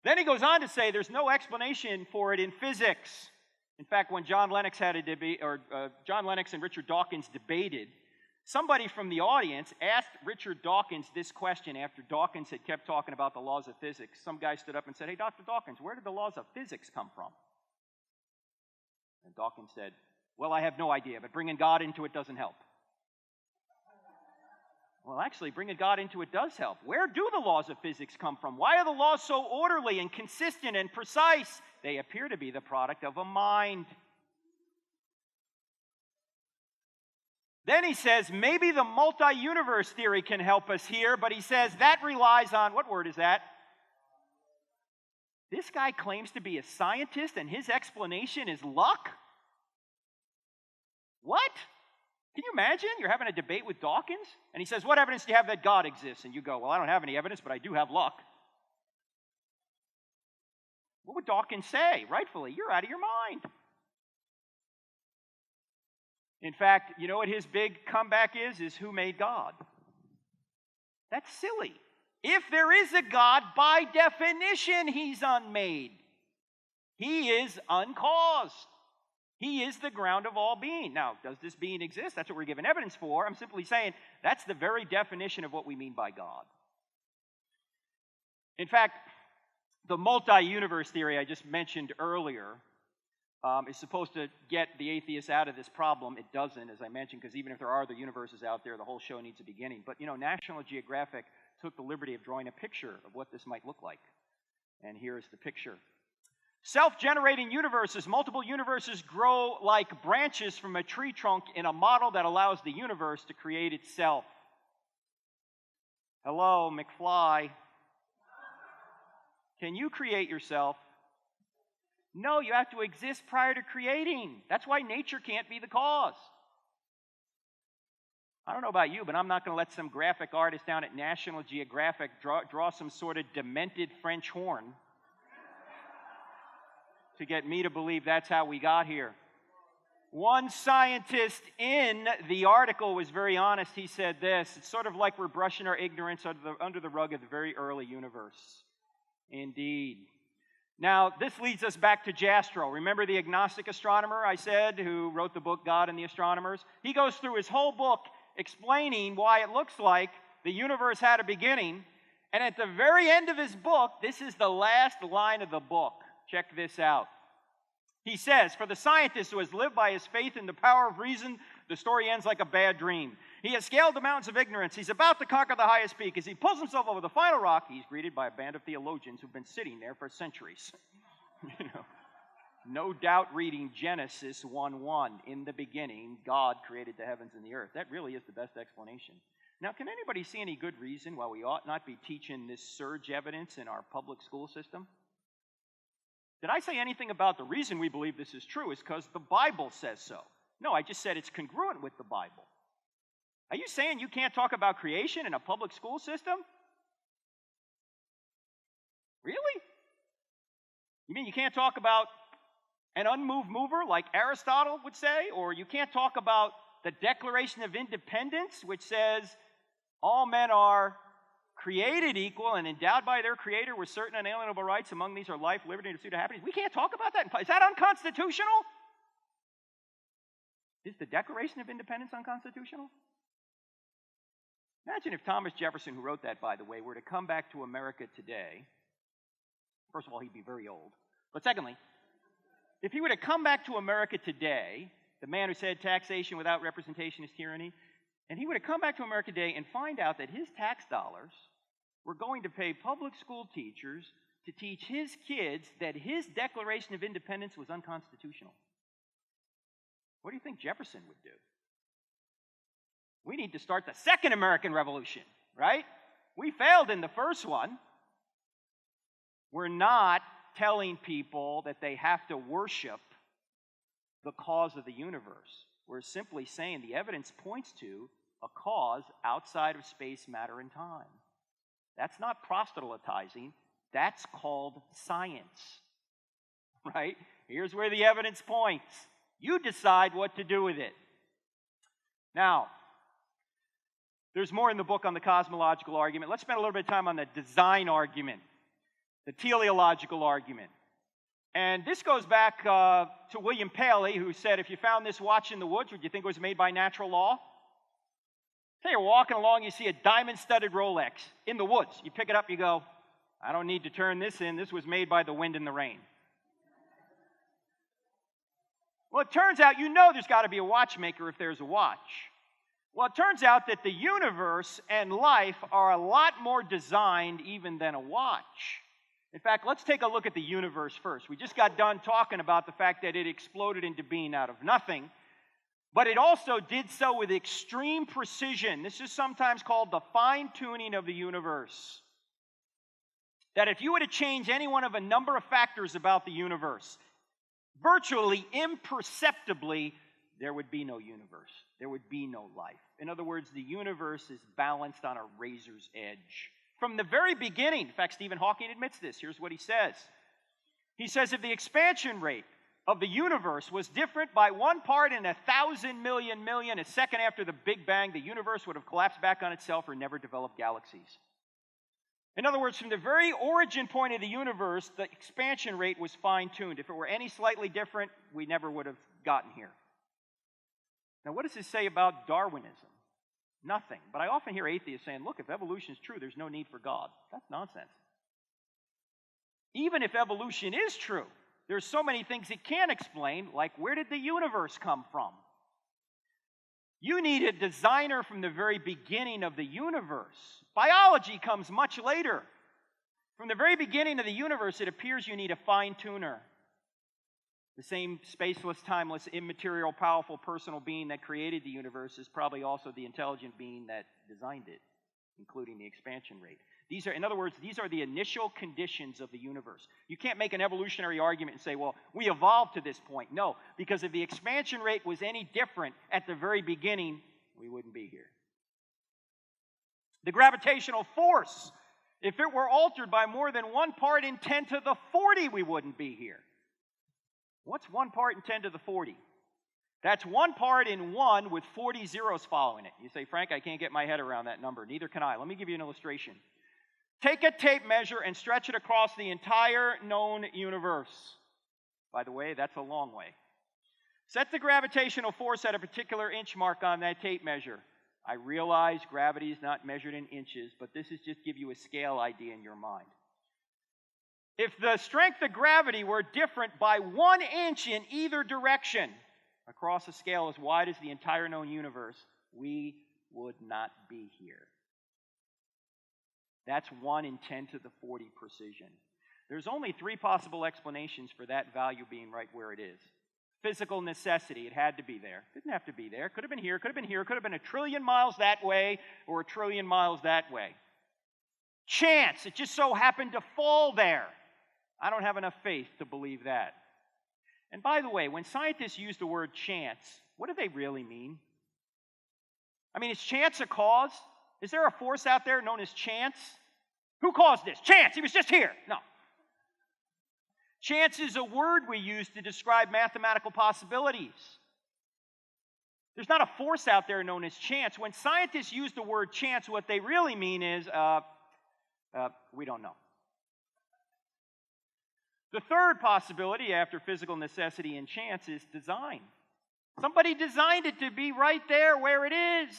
Then he goes on to say there's no explanation for it in physics. In fact, when John Lennox had a debate, or John Lennox and Richard Dawkins debated, somebody from the audience asked Richard Dawkins this question after Dawkins had kept talking about the laws of physics. Some guy stood up and said, hey, Dr. Dawkins, where did the laws of physics come from? And Dawkins said, well, I have no idea, but bringing God into it doesn't help. Well, actually, bringing God into it does help. Where do the laws of physics come from? Why are the laws so orderly and consistent and precise? They appear to be the product of a mind. Then he says, maybe the multi-universe theory can help us here, but he says that relies on, what word is that? This guy claims to be a scientist and his explanation is luck? What? Can you imagine? You're having a debate with Dawkins, and he says, what evidence do you have that God exists? And you go, well, I don't have any evidence, but I do have luck. What would Dawkins say? Rightfully, you're out of your mind. In fact, you know what his big comeback is who made God? That's silly. If there is a God, by definition, he's unmade. He is uncaused. He is the ground of all being. Now, does this being exist? That's what we're given evidence for. I'm simply saying that's the very definition of what we mean by God. In fact, the multi-universe theory I just mentioned earlier is supposed to get the atheists out of this problem. It doesn't, as I mentioned, because even if there are other universes out there, the whole show needs a beginning. But, National Geographic took the liberty of drawing a picture of what this might look like. And here's the picture. Self-generating universes, multiple universes grow like branches from a tree trunk in a model that allows the universe to create itself. Hello, McFly. Can you create yourself? No, you have to exist prior to creating. That's why nature can't be the cause. I don't know about you, but I'm not going to let some graphic artist down at National Geographic draw some sort of demented French horn to get me to believe that's how we got here. One scientist in the article was very honest. He said this: it's sort of like we're brushing our ignorance under the rug of the very early universe. Indeed. Now, this leads us back to Jastrow. Remember the agnostic astronomer I said who wrote the book God and the Astronomers? He goes through his whole book explaining why it looks like the universe had a beginning. And at the very end of his book, this is the last line of the book. Check this out. He says, for the scientist who has lived by his faith in the power of reason, the story ends like a bad dream. He has scaled the mountains of ignorance. He's about to conquer the highest peak. As he pulls himself over the final rock, he's greeted by a band of theologians who've been sitting there for centuries. No doubt reading Genesis 1:1. In the beginning, God created the heavens and the earth. That really is the best explanation. Now, can anybody see any good reason why we ought not be teaching this surge evidence in our public school system? Did I say anything about the reason we believe this is true is because the Bible says so? No, I just said it's congruent with the Bible. Are you saying you can't talk about creation in a public school system? Really? You mean you can't talk about an unmoved mover like Aristotle would say? Or you can't talk about the Declaration of Independence, which says all men are created equal and endowed by their Creator with certain unalienable rights. Among these are life, liberty, and the pursuit of happiness. We can't talk about that. Is that unconstitutional? Is the Declaration of Independence unconstitutional? Imagine if Thomas Jefferson, who wrote that, by the way, were to come back to America today. First of all, he'd be very old. But secondly, if he were to come back to America today, the man who said taxation without representation is tyranny, and he were to come back to America today and find out that his tax dollars were going to pay public school teachers to teach his kids that his Declaration of Independence was unconstitutional, what do you think Jefferson would do? We need to start the second American Revolution, right? We failed in the first one. We're not telling people that they have to worship the cause of the universe. We're simply saying the evidence points to a cause outside of space, matter, and time. That's not proselytizing. That's called science, right? Here's where the evidence points. You decide what to do with it. Now, there's more in the book on the cosmological argument. Let's spend a little bit of time on the design argument, the teleological argument. And this goes back to William Paley, who said, if you found this watch in the woods, would you think it was made by natural law? Say you're walking along, you see a diamond-studded Rolex in the woods. You pick it up, you go, I don't need to turn this in. This was made by the wind and the rain. Well, it turns out you know there's got to be a watchmaker if there's a watch. Well, it turns out that the universe and life are a lot more designed even than a watch. In fact, let's take a look at the universe first. We just got done talking about the fact that it exploded into being out of nothing, but it also did so with extreme precision. This is sometimes called the fine-tuning of the universe. That if you were to change any one of a number of factors about the universe, virtually imperceptibly, there would be no universe. There would be no life. In other words, the universe is balanced on a razor's edge. From the very beginning, in fact, Stephen Hawking admits this. Here's what he says. He says, if the expansion rate of the universe was different by 1 part in 1,000 million, a second after the Big Bang, the universe would have collapsed back on itself or never developed galaxies. In other words, from the very origin point of the universe, the expansion rate was fine-tuned. If it were any slightly different, we never would have gotten here. Now, what does this say about Darwinism? Nothing. But I often hear atheists saying, look, if evolution is true, there's no need for God. That's nonsense. Even if evolution is true, there's so many things it can't explain, like where did the universe come from? You need a designer from the very beginning of the universe. Biology comes much later. From the very beginning of the universe, it appears you need a fine-tuner. The same spaceless, timeless, immaterial, powerful, personal being that created the universe is probably also the intelligent being that designed it, including the expansion rate. These are, in other words, these are the initial conditions of the universe. You can't make an evolutionary argument and say, well, we evolved to this point. No, because if the expansion rate was any different at the very beginning, we wouldn't be here. The gravitational force, if it were altered by more than 1 part in 10 to the 40, we wouldn't be here. What's 1 part in 10 to the 40? That's 1 part in 1 with 40 zeros following it. You say, Frank, I can't get my head around that number. Neither can I. Let me give you an illustration. Take a tape measure and stretch it across the entire known universe. By the way, that's a long way. Set the gravitational force at a particular inch mark on that tape measure. I realize gravity is not measured in inches, but this is just give you a scale idea in your mind. If the strength of gravity were different by 1 inch in either direction, across a scale as wide as the entire known universe, we would not be here. That's 1 in 10 to the 40 precision. There's only 3 possible explanations for that value being right where it is. Physical necessity, it had to be there. Didn't have to be there. Could have been here, could have been here, could have been 1 trillion miles that way or 1 trillion miles that way. Chance, it just so happened to fall there. I don't have enough faith to believe that. And by the way, when scientists use the word chance, what do they really mean? I mean, is chance a cause? Is there a force out there known as chance? Who caused this? Chance, he was just here. No. Chance is a word we use to describe mathematical possibilities. There's not a force out there known as chance. When scientists use the word chance, what they really mean is, we don't know. The third possibility after physical necessity and chance is design. Somebody designed it to be right there where it is.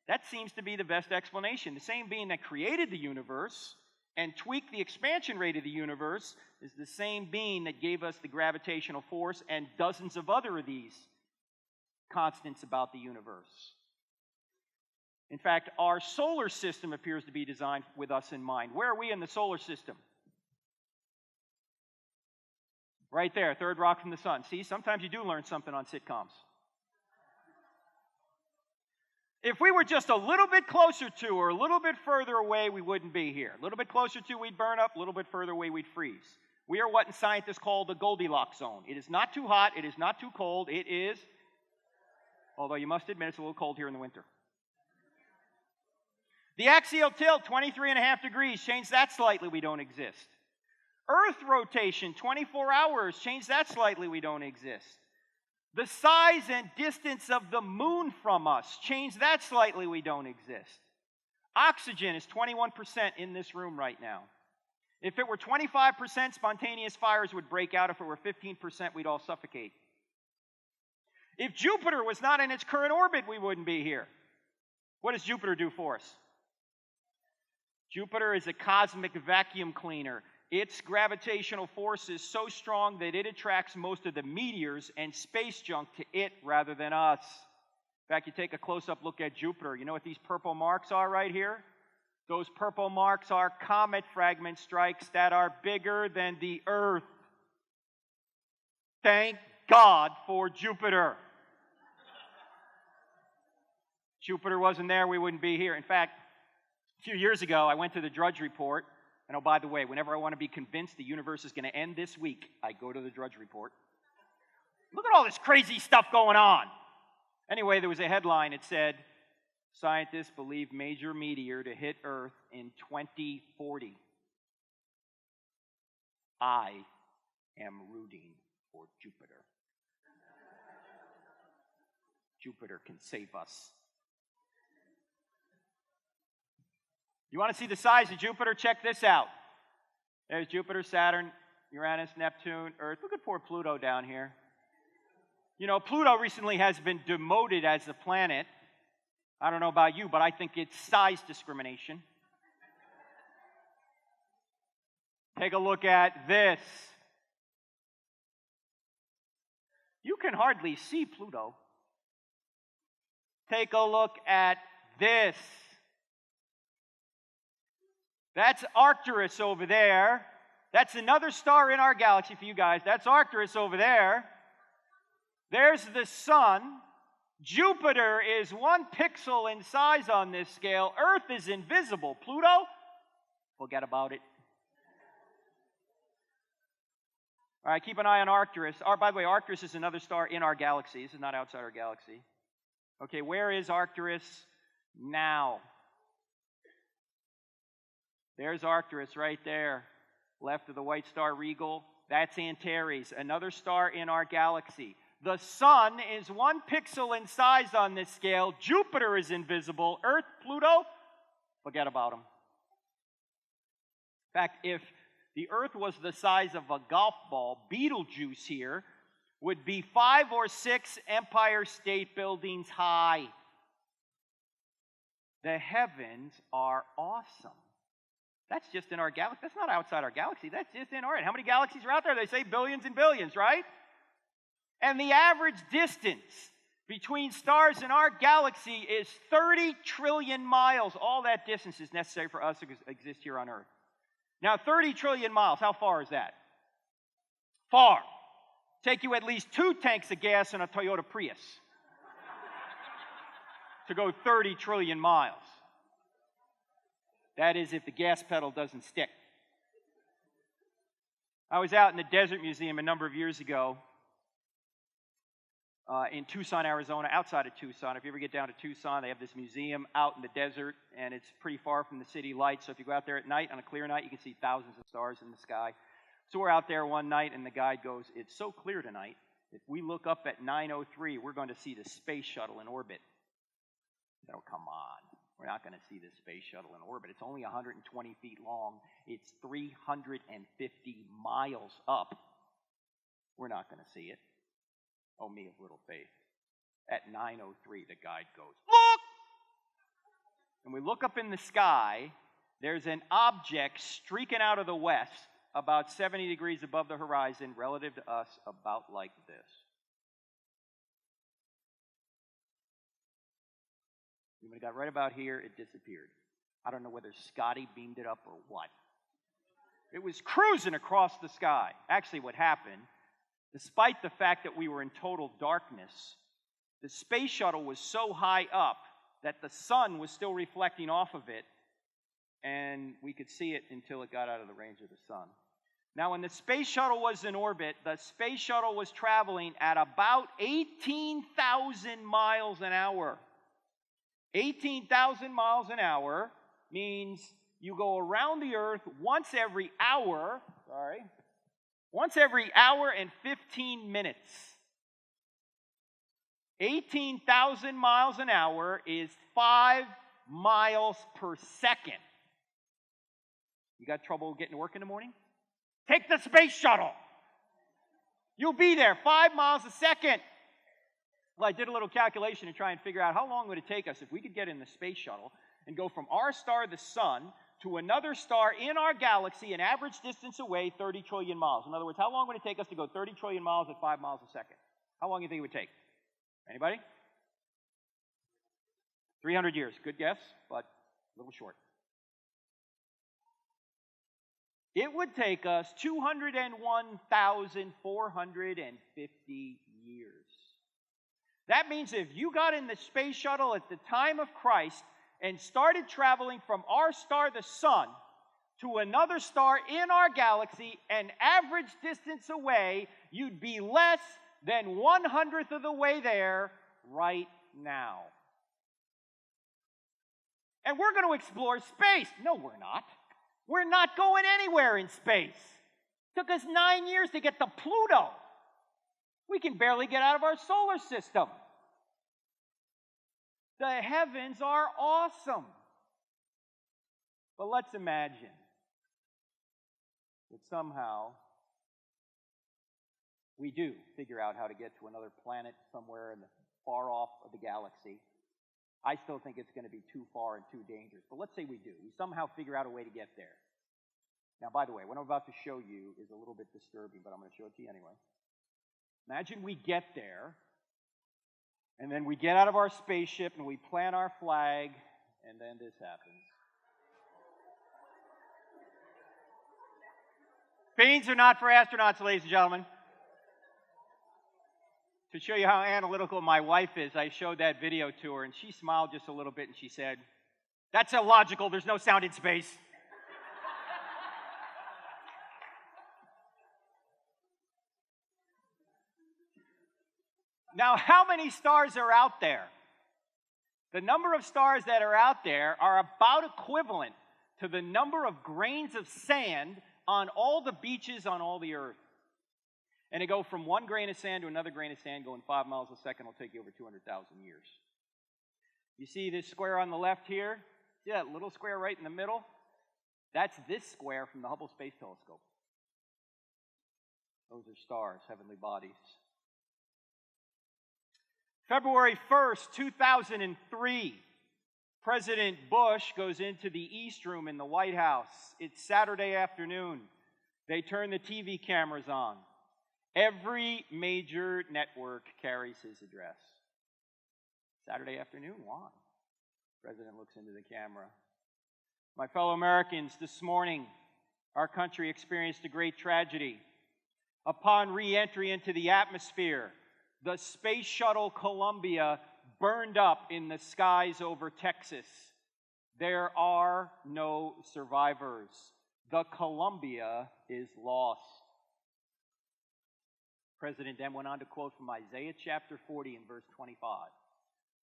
That seems to be the best explanation. The same being that created the universe and tweaked the expansion rate of the universe is the same being that gave us the gravitational force and dozens of other of these constants about the universe. In fact, our solar system appears to be designed with us in mind. Where are we in the solar system? Right there, third rock from the sun. See, sometimes you do learn something on sitcoms. If we were just a little bit closer to or a little bit further away, we wouldn't be here. A little bit closer to, we'd burn up. A little bit further away, we'd freeze. We are what scientists call the Goldilocks zone. It is not too hot. It is not too cold. It is, although you must admit it's a little cold here in the winter. The axial tilt, 23.5 degrees. Change that slightly, we don't exist. Earth rotation, 24 hours. Change that slightly, we don't exist. The size and distance of the moon from us, change that slightly, we don't exist. Oxygen is 21% in this room right now. If it were 25%, spontaneous fires would break out. If it were 15%, we'd all suffocate. If Jupiter was not in its current orbit, we wouldn't be here. What does Jupiter do for us? Jupiter is a cosmic vacuum cleaner. Its gravitational force is so strong that it attracts most of the meteors and space junk to it rather than us. In fact, you take a close-up look at Jupiter. You know what these purple marks are right here? Those purple marks are comet fragment strikes that are bigger than the Earth. Thank God for Jupiter. Jupiter wasn't there, we wouldn't be here. In fact, a few years ago, I went to the Drudge Report. And oh, by the way, whenever I want to be convinced the universe is going to end this week, I go to the Drudge Report. Look at all this crazy stuff going on. Anyway, there was a headline. It said, scientists believe major meteor to hit Earth in 2040. I am rooting for Jupiter. Jupiter can save us. You want to see the size of Jupiter? Check this out. There's Jupiter, Saturn, Uranus, Neptune, Earth. Look at poor Pluto down here. You know, Pluto recently has been demoted as a planet. I don't know about you, but I think it's size discrimination. Take a look at this. You can hardly see Pluto. Take a look at this. That's Arcturus over there. That's another star in our galaxy for you guys. That's Arcturus over there. There's the sun. Jupiter is 1 pixel in size on this scale. Earth is invisible. Pluto? Forget about it. All right, keep an eye on Arcturus. By the way, Arcturus is another star in our galaxy. This is not outside our galaxy. Okay, where is Arcturus now? There's Arcturus right there, left of the white star Regal. That's Antares, another star in our galaxy. The sun is 1 pixel in size on this scale. Jupiter is invisible. Earth, Pluto, forget about them. In fact, if the Earth was the size of a golf ball, Betelgeuse here would be 5 or 6 Empire State Buildings high. The heavens are awesome. That's just in our galaxy. That's not outside our galaxy. That's just in our. How many galaxies are out there? They say billions and billions, right? And the average distance between stars in our galaxy is 30 trillion miles. All that distance is necessary for us to exist here on Earth. Now, 30 trillion miles, how far is that? Far. Take you at least 2 tanks of gas in a Toyota Prius to go 30 trillion miles. That is if the gas pedal doesn't stick. I was out in the Desert Museum a number of years ago in Tucson, Arizona, outside of Tucson. If you ever get down to Tucson, they have this museum out in the desert, and it's pretty far from the city lights. So if you go out there at night, on a clear night, you can see thousands of stars in the sky. So we're out there one night, and the guide goes, "It's so clear tonight, if we look up at 9:03, we're going to see the space shuttle in orbit." Oh, come on. We're not going to see the space shuttle in orbit. It's only 120 feet long. It's 350 miles up. We're not going to see it. Oh, me of little faith. At 9:03, the guide goes, "Look!" And we look up in the sky. There's an object streaking out of the west about 70 degrees above the horizon, relative to us, about like this. When it got right about here, it disappeared. I don't know whether Scotty beamed it up or what. It was cruising across the sky. Actually, what happened, despite the fact that we were in total darkness, the space shuttle was so high up that the sun was still reflecting off of it, and we could see it until it got out of the range of the sun. Now, when the space shuttle was in orbit, the space shuttle was traveling at about 18,000 miles an hour. 18,000 miles an hour means you go around the Earth once every hour and 15 minutes. 18,000 miles an hour is 5 miles per second. You got trouble getting to work in the morning? Take the space shuttle. You'll be there 5 miles a second. Well, I did a little calculation to try and figure out how long would it take us if we could get in the space shuttle and go from our star, the sun, to another star in our galaxy, an average distance away, 30 trillion miles. In other words, how long would it take us to go 30 trillion miles at 5 miles a second? How long do you think it would take? Anybody? 300 years. Good guess, but a little short. It would take us 201,450 years. That means if you got in the space shuttle at the time of Christ and started traveling from our star, the sun, to another star in our galaxy, an average distance away, you'd be less than 1/100th of the way there right now. And we're going to explore space. No, we're not. We're not going anywhere in space. It took us 9 years to get to Pluto. We can barely get out of our solar system. The heavens are awesome. But let's imagine that somehow we do figure out how to get to another planet somewhere in the far off of the galaxy. I still think it's going to be too far and too dangerous. But let's say we do. We somehow figure out a way to get there. Now, by the way, what I'm about to show you is a little bit disturbing, but I'm going to show it to you anyway. Imagine we get there, and then we get out of our spaceship, and we plant our flag, and then this happens. Beans are not for astronauts, ladies and gentlemen. To show you how analytical my wife is, I showed that video to her, and she smiled just a little bit, and she said, "That's illogical. There's no sound in space." Now, how many stars are out there? The number of stars that are out there are about equivalent to the number of grains of sand on all the beaches on all the earth. And to go from one grain of sand to another grain of sand going 5 miles a second will take you over 200,000 years. You see this square on the left here? See that little square right in the middle? That's this square from the Hubble Space Telescope. Those are stars, heavenly bodies. February 1st, 2003, President Bush goes into the East Room in the White House. It's Saturday afternoon. They turn the TV cameras on. Every major network carries his address. Saturday afternoon, why? President looks into the camera. My fellow Americans, this morning, our country experienced a great tragedy. Upon re-entry into the atmosphere, the space shuttle Columbia burned up in the skies over Texas. There are no survivors. The Columbia is lost. President then went on to quote from Isaiah chapter 40 and verse 25.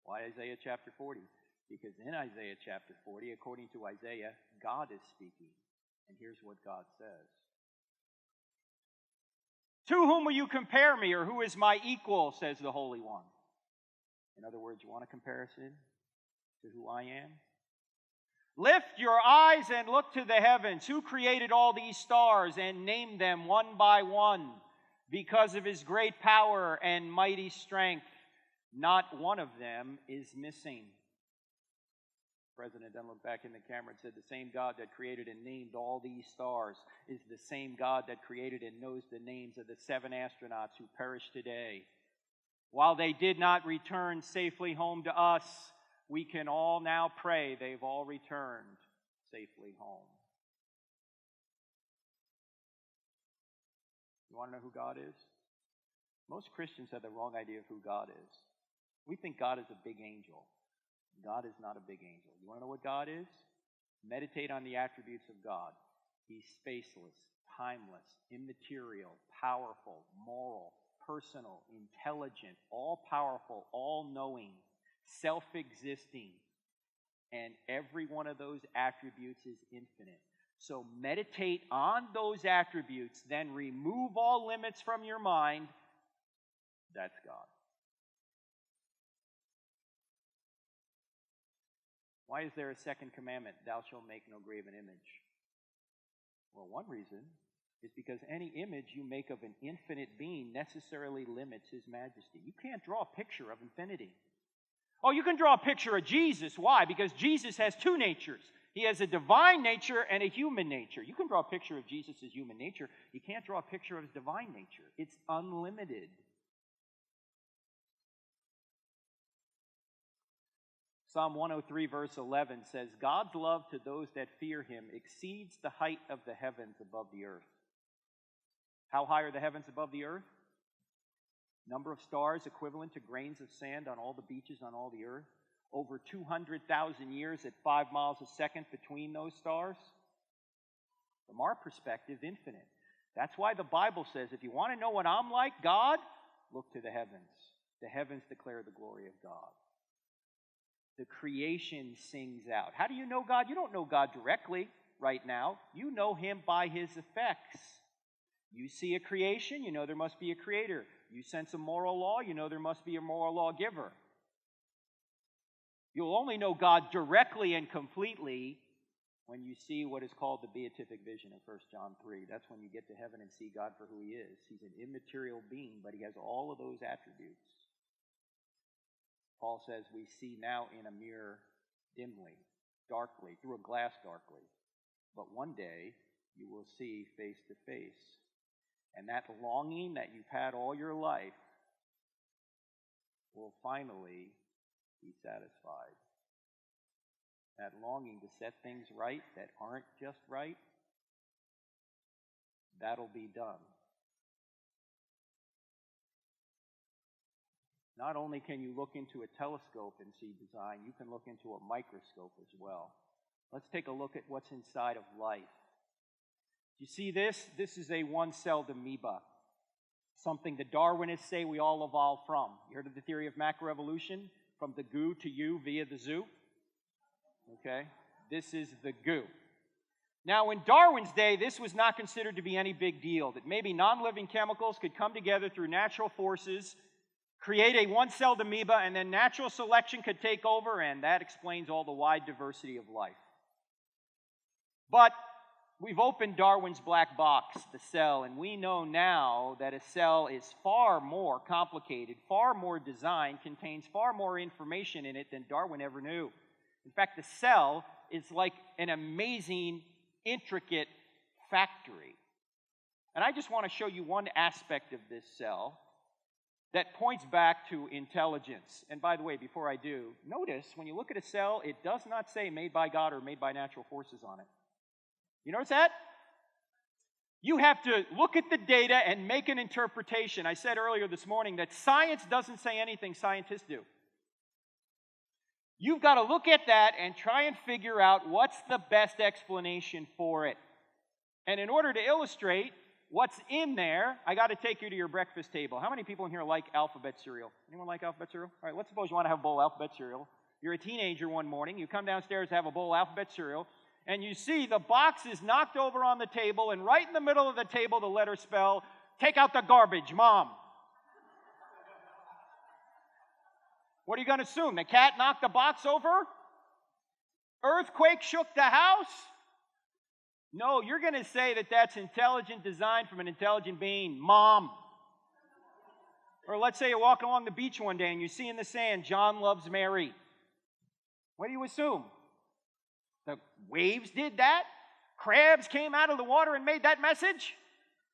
Why Isaiah chapter 40? Because in Isaiah chapter 40, according to Isaiah, God is speaking. And here's what God says. To whom will you compare me, or who is my equal, says the Holy One. In other words, you want a comparison to who I am? Lift your eyes and look to the heavens. Who created all these stars and named them one by one? Because of his great power and mighty strength, not one of them is missing. The president then looked back in the camera and said, the same God that created and named all these stars is the same God that created and knows the names of the 7 astronauts who perished today. While they did not return safely home to us, we can all now pray they've all returned safely home. You want to know who God is? Most Christians have the wrong idea of who God is. We think God is a big angel. God is not a big angel. You want to know what God is? Meditate on the attributes of God. He's spaceless, timeless, immaterial, powerful, moral, personal, intelligent, all-powerful, all-knowing, self-existing. And every one of those attributes is infinite. So meditate on those attributes, then remove all limits from your mind. That's God. Why is there a second commandment, thou shalt make no graven image? Well, one reason is because any image you make of an infinite being necessarily limits his majesty. You can't draw a picture of infinity. Oh, you can draw a picture of Jesus. Why? Because Jesus has two natures. He has a divine nature and a human nature. You can draw a picture of Jesus' human nature. You can't draw a picture of his divine nature. It's unlimited. Psalm 103 verse 11 says, God's love to those that fear him exceeds the height of the heavens above the earth. How high are the heavens above the earth? Number of stars equivalent to grains of sand on all the beaches on all the earth. Over 200,000 years at 5 miles a second between those stars. From our perspective, infinite. That's why the Bible says, if you want to know what I'm like, God, look to the heavens. The heavens declare the glory of God. The creation sings out. How do you know God? You don't know God directly right now. You know him by his effects. You see a creation, you know there must be a creator. You sense a moral law, you know there must be a moral lawgiver. You'll only know God directly and completely when you see what is called the beatific vision of 1 John 3. That's when you get to heaven and see God for who he is. He's an immaterial being, but he has all of those attributes. Paul says we see now in a mirror dimly, darkly, through a glass darkly. But one day you will see face to face. And that longing that you've had all your life will finally be satisfied. That longing to set things right that aren't just right, that'll be done. Not only can you look into a telescope and see design, you can look into a microscope as well. Let's take a look at what's inside of life. You see this? This is a one-celled amoeba, something the Darwinists say we all evolved from. You heard of the theory of macroevolution? From the goo to you via the zoo? Okay? This is the goo. Now, in Darwin's day, this was not considered to be any big deal, that maybe non-living chemicals could come together through natural forces, create a one-celled amoeba, and then natural selection could take over, and that explains all the wide diversity of life. But we've opened Darwin's black box, the cell, and we know now that a cell is far more complicated, far more designed, contains far more information in it than Darwin ever knew. In fact, the cell is like an amazing, intricate factory. And I just want to show you one aspect of this cell that points back to intelligence. And by the way, before I do, notice when you look at a cell, it does not say made by God or made by natural forces on it. You notice that? You have to look at the data and make an interpretation. I said earlier this morning that science doesn't say anything, scientists do. You've got to look at that and try and figure out what's the best explanation for it. And in order to illustrate what's in there, I got to take you to your breakfast table. How many people in here like alphabet cereal? Anyone like alphabet cereal? All right, let's suppose you want to have a bowl of alphabet cereal. You're a teenager one morning. You come downstairs to have a bowl of alphabet cereal, and you see the box is knocked over on the table, and right in the middle of the table, the letters spell, "Take out the garbage, Mom." What are you going to assume? The cat knocked the box over? Earthquake shook the house? No, you're going to say that that's intelligent design from an intelligent being, Mom. Or let's say you're walking along the beach one day and you see in the sand, "John loves Mary." What do you assume? The waves did that? Crabs came out of the water and made that message?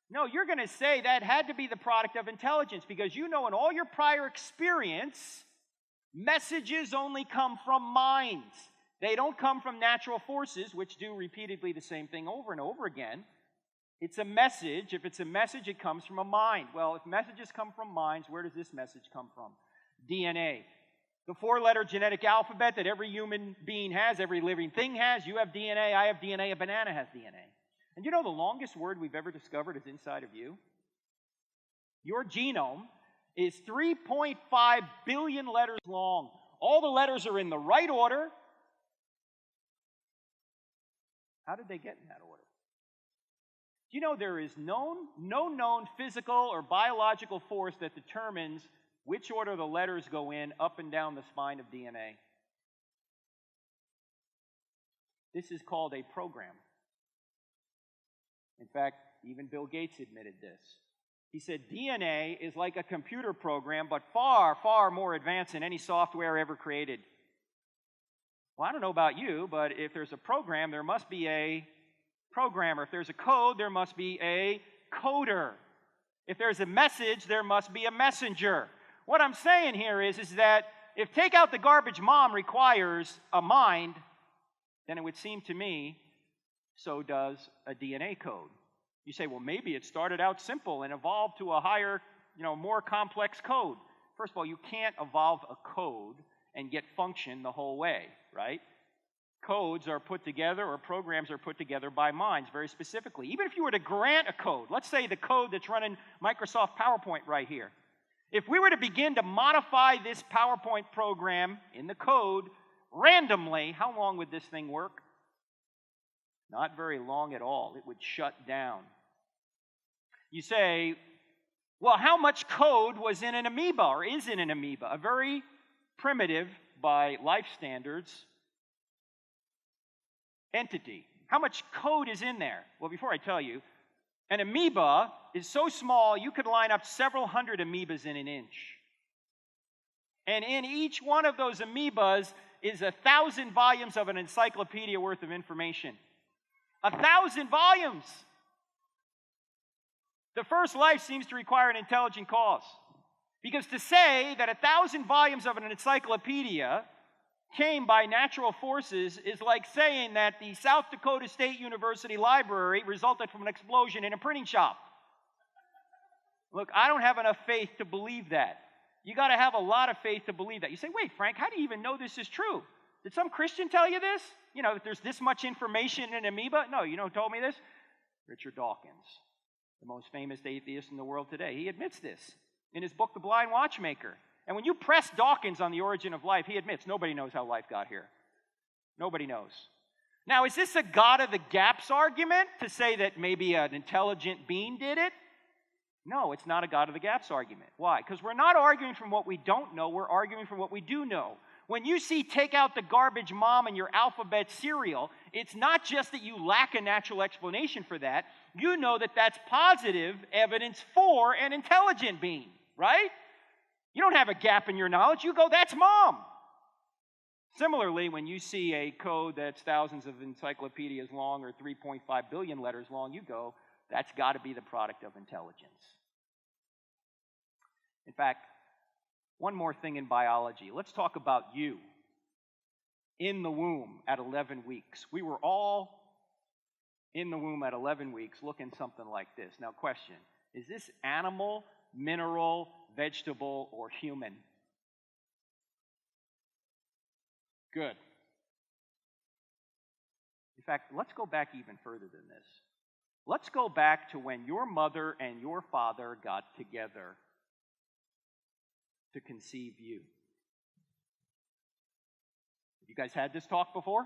No, you're going to say that had to be the product of intelligence, because you know in all your prior experience, messages only come from minds. They don't come from natural forces, which do repeatedly the same thing over and over again. It's a message. If it's a message, it comes from a mind. Well, if messages come from minds, where does this message come from? DNA. The four-letter genetic alphabet that every human being has, every living thing has. You have DNA, I have DNA, a banana has DNA. And you know the longest word we've ever discovered is inside of you? Your genome is 3.5 billion letters long. All the letters are in the right order. How did they get in that order? Do you know there is no known physical or biological force that determines which order the letters go in up and down the spine of DNA? This is called a program. In fact, even Bill Gates admitted this. He said DNA is like a computer program, but far, far more advanced than any software ever created. Well, I don't know about you, but if there's a program, there must be a programmer. If there's a code, there must be a coder. If there's a message, there must be a messenger. What I'm saying here is that if take out the garbage, Mom requires a mind, then it would seem to me so does a DNA code. You say, well, maybe it started out simple and evolved to a higher, more complex code. First of all, you can't evolve a code and get function the whole way, right? Codes are put together, or programs are put together by minds very specifically. Even if you were to grant a code, let's say the code that's running Microsoft PowerPoint right here. If we were to begin to modify this PowerPoint program in the code randomly, how long would this thing work? Not very long at all. It would shut down. You say, well, how much code was in an amoeba or is in an amoeba? A very primitive, by life standards, entity. How much code is in there? Well, before I tell you, an amoeba is so small you could line up several hundred amoebas in an inch. And in each one of those amoebas is 1,000 volumes of an encyclopedia worth of information. 1,000 volumes! The first life seems to require an intelligent cause. Because to say that 1,000 volumes of an encyclopedia came by natural forces is like saying that the South Dakota State University Library resulted from an explosion in a printing shop. Look, I don't have enough faith to believe that. You got to have a lot of faith to believe that. You say, wait, Frank, how do you even know this is true? Did some Christian tell you this? That there's this much information in an amoeba? No, you know who told me this? Richard Dawkins, the most famous atheist in the world today. He admits this in his book, The Blind Watchmaker. And when you press Dawkins on the origin of life, he admits nobody knows how life got here. Nobody knows. Now, is this a God of the gaps argument to say that maybe an intelligent being did it? No, it's not a God of the gaps argument. Why? Because we're not arguing from what we don't know, we're arguing from what we do know. When you see take out the garbage mom in your alphabet cereal, it's not just that you lack a natural explanation for that. You know that that's positive evidence for an intelligent being, right? You don't have a gap in your knowledge. You go, that's mom. Similarly, when you see a code that's thousands of encyclopedias long or 3.5 billion letters long, you go, that's got to be the product of intelligence. In fact, one more thing in biology. Let's talk about you. In the womb at 11 weeks. We were all in the womb at 11 weeks looking something like this. Now, question, is this animal, mineral, vegetable, or human? Good. In fact, let's go back even further than this. Let's go back to when your mother and your father got together to conceive you. You guys had this talk before?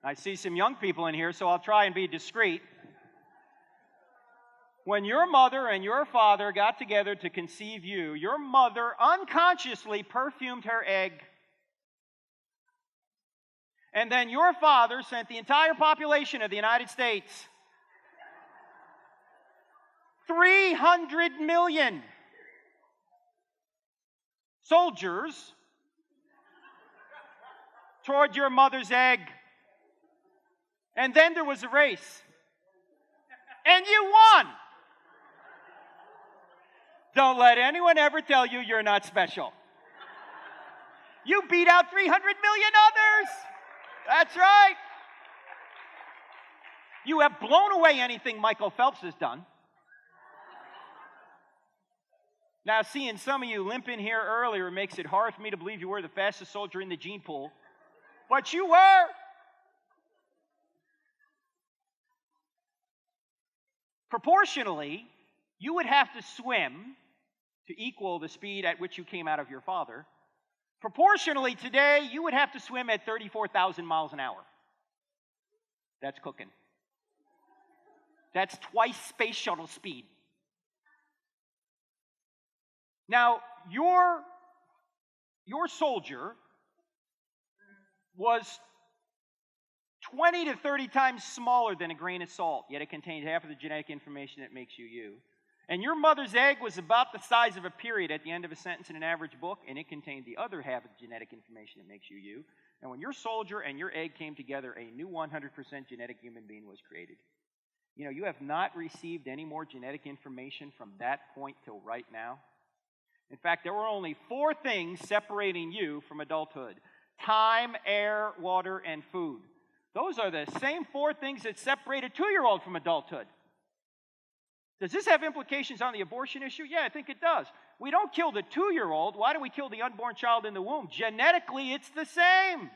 I see some young people in here, so I'll try and be discreet. When your mother and your father got together to conceive you, your mother unconsciously perfumed her egg. And then your father sent the entire population of the United States, 300 million soldiers, toward your mother's egg. And then there was a race. And you won. Don't let anyone ever tell you you're not special. You beat out 300 million others. That's right. You have blown away anything Michael Phelps has done. Now, seeing some of you limp in here earlier makes it hard for me to believe you were the fastest soldier in the gene pool. But you were. Proportionally, you would have to swim to equal the speed at which you came out of your father. Proportionally, today, you would have to swim at 34,000 miles an hour. That's cooking. That's twice space shuttle speed. Now, your soldier was 20 to 30 times smaller than a grain of salt, yet it contained half of the genetic information that makes you you. And your mother's egg was about the size of a period at the end of a sentence in an average book, and it contained the other half of the genetic information that makes you you. And when your soldier and your egg came together, a new 100% genetic human being was created. You know, you have not received any more genetic information from that point till right now. In fact, there were only 4 things separating you from adulthood: time, air, water, and food. Those are the same 4 things that separate a 2-year-old from adulthood. Does this have implications on the abortion issue? Yeah, I think it does. We don't kill the 2-year-old. Why do we kill the unborn child in the womb? Genetically, it's the same.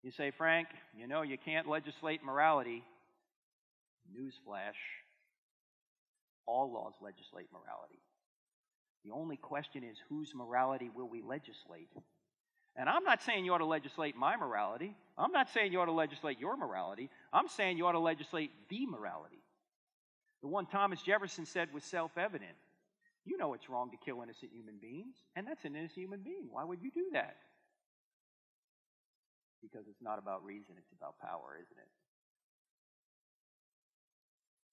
You say, Frank, you know you can't legislate morality. Newsflash. All laws legislate morality. The only question is, whose morality will we legislate? And I'm not saying you ought to legislate my morality. I'm not saying you ought to legislate your morality. I'm saying you ought to legislate the morality. The one Thomas Jefferson said was self-evident. You know it's wrong to kill innocent human beings, and that's an innocent human being. Why would you do that? Because it's not about reason, it's about power, isn't it?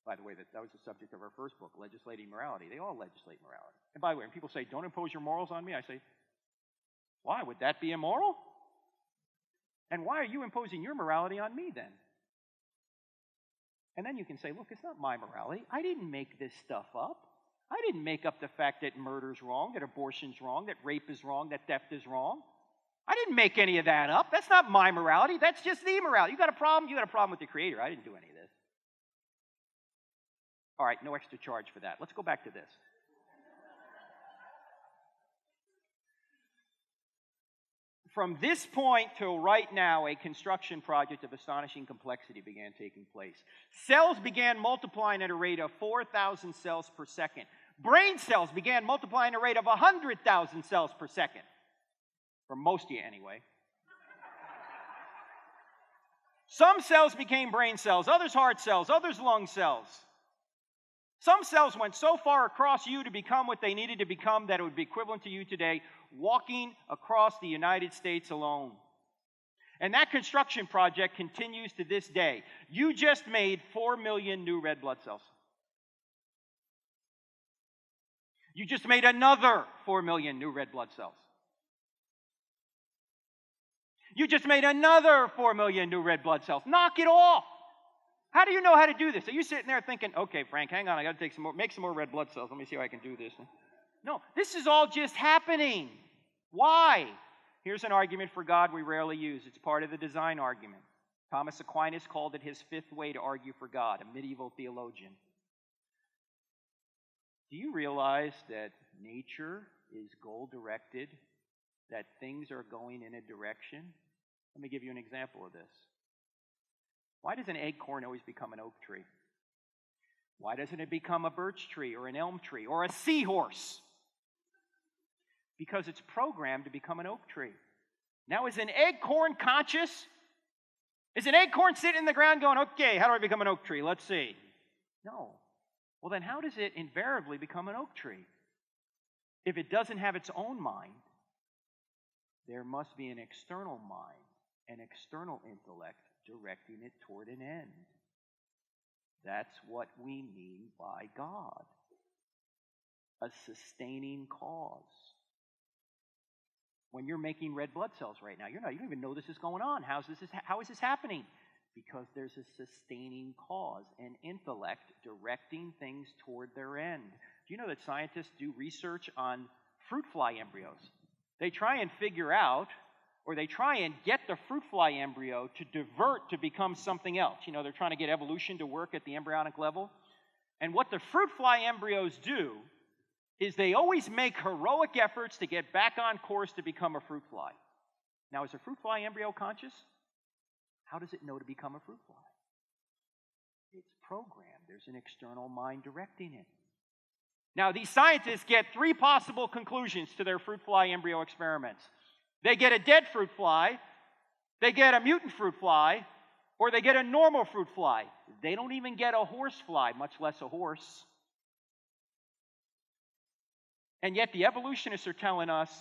By the way, that was the subject of our first book, Legislating Morality. They all legislate morality. And by the way, when people say, don't impose your morals on me, I say, why? Would that be immoral? And why are you imposing your morality on me then? And then you can say, look, it's not my morality. I didn't make this stuff up. I didn't make up the fact that murder's wrong, that abortion's wrong, that rape is wrong, that theft is wrong. I didn't make any of that up. That's not my morality. That's just the morality. You got a problem? You got a problem with the Creator. I didn't do any of this. All right, no extra charge for that. Let's go back to this. From this point till right now, a construction project of astonishing complexity began taking place. Cells began multiplying at a rate of 4,000 cells per second. Brain cells began multiplying at a rate of 100,000 cells per second. For most of you, anyway. Some cells became brain cells, others heart cells, others lung cells. Some cells went so far across you to become what they needed to become that it would be equivalent to you today, walking across the United States alone. And that construction project continues to this day. You just made 4 million new red blood cells. You just made another 4 million new red blood cells. You just made another 4 million new red blood cells. Knock it off. How do you know how to do this? Are you sitting there thinking, okay, Frank, hang on, I got to make some more red blood cells. Let me see how I can do this. No, this is all just happening. Why? Here's an argument for God we rarely use. It's part of the design argument. Thomas Aquinas called it his fifth way to argue for God, a medieval theologian. Do you realize that nature is goal-directed, that things are going in a direction? Let me give you an example of this. Why does an acorn always become an oak tree? Why doesn't it become a birch tree or an elm tree or a seahorse? Because it's programmed to become an oak tree. Now, is an acorn conscious? Is an acorn sitting in the ground going, okay, how do I become an oak tree? Let's see. No. Well, then how does it invariably become an oak tree? If it doesn't have its own mind, there must be an external mind, an external intellect directing it toward an end. That's what we mean by God. A sustaining cause. When you're making red blood cells right now, you don't even know this is going on. How is this happening? Because there's a sustaining cause, an intellect directing things toward their end. Do you know that scientists do research on fruit fly embryos? They try and figure out, or they try and get the fruit fly embryo to divert to become something else. You know, they're trying to get evolution to work at the embryonic level. And what the fruit fly embryos do is they always make heroic efforts to get back on course to become a fruit fly. Now, is a fruit fly embryo conscious? How does it know to become a fruit fly? It's programmed. There's an external mind directing it. Now, these scientists get three possible conclusions to their fruit fly embryo experiments. They get a dead fruit fly, they get a mutant fruit fly, or they get a normal fruit fly. They don't even get a horse fly, much less a horse. And yet the evolutionists are telling us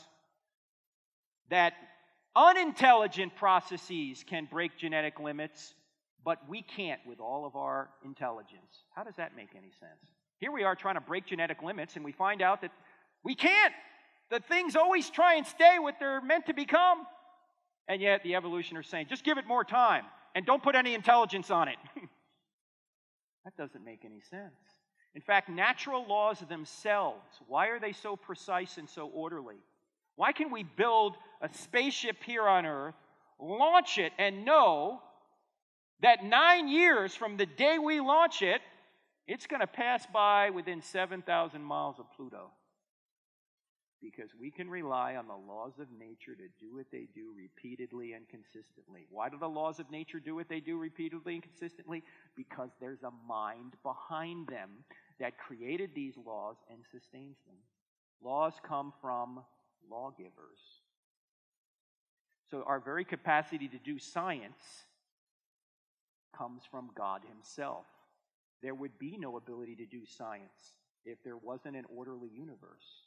that unintelligent processes can break genetic limits, but we can't with all of our intelligence. How does that make any sense? Here we are trying to break genetic limits, and we find out that we can't. The things always try and stay what they're meant to become. And yet the evolutionists are saying, just give it more time, and don't put any intelligence on it. That doesn't make any sense. In fact, natural laws themselves, why are they so precise and so orderly? Why can we build a spaceship here on Earth, launch it, and know that 9 years from the day we launch it, it's going to pass by within 7,000 miles of Pluto? Because we can rely on the laws of nature to do what they do repeatedly and consistently. Why do the laws of nature do what they do repeatedly and consistently? Because there's a mind behind them that created these laws and sustains them. Laws come from lawgivers. So our very capacity to do science comes from God himself. There would be no ability to do science if there wasn't an orderly universe.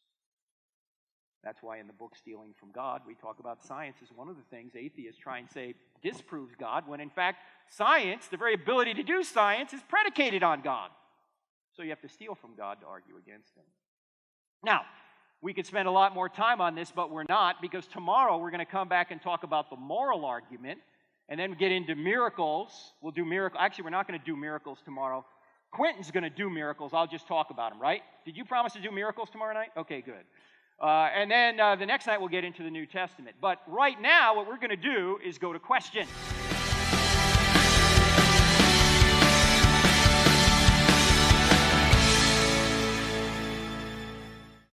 That's why in the book Stealing from God, we talk about science as one of the things atheists try and say disproves God, when in fact science, the very ability to do science, is predicated on God. So you have to steal from God to argue against him. Now, we could spend a lot more time on this, but we're not, because tomorrow we're going to come back and talk about the moral argument, and then get into miracles. We'll do miracles. Actually, we're not going to do miracles tomorrow. Quentin's going to do miracles. I'll just talk about them, right? Did you promise to do miracles tomorrow night? Okay, good. And then the next night we'll get into the New Testament. But right now, what we're going to do is go to questions.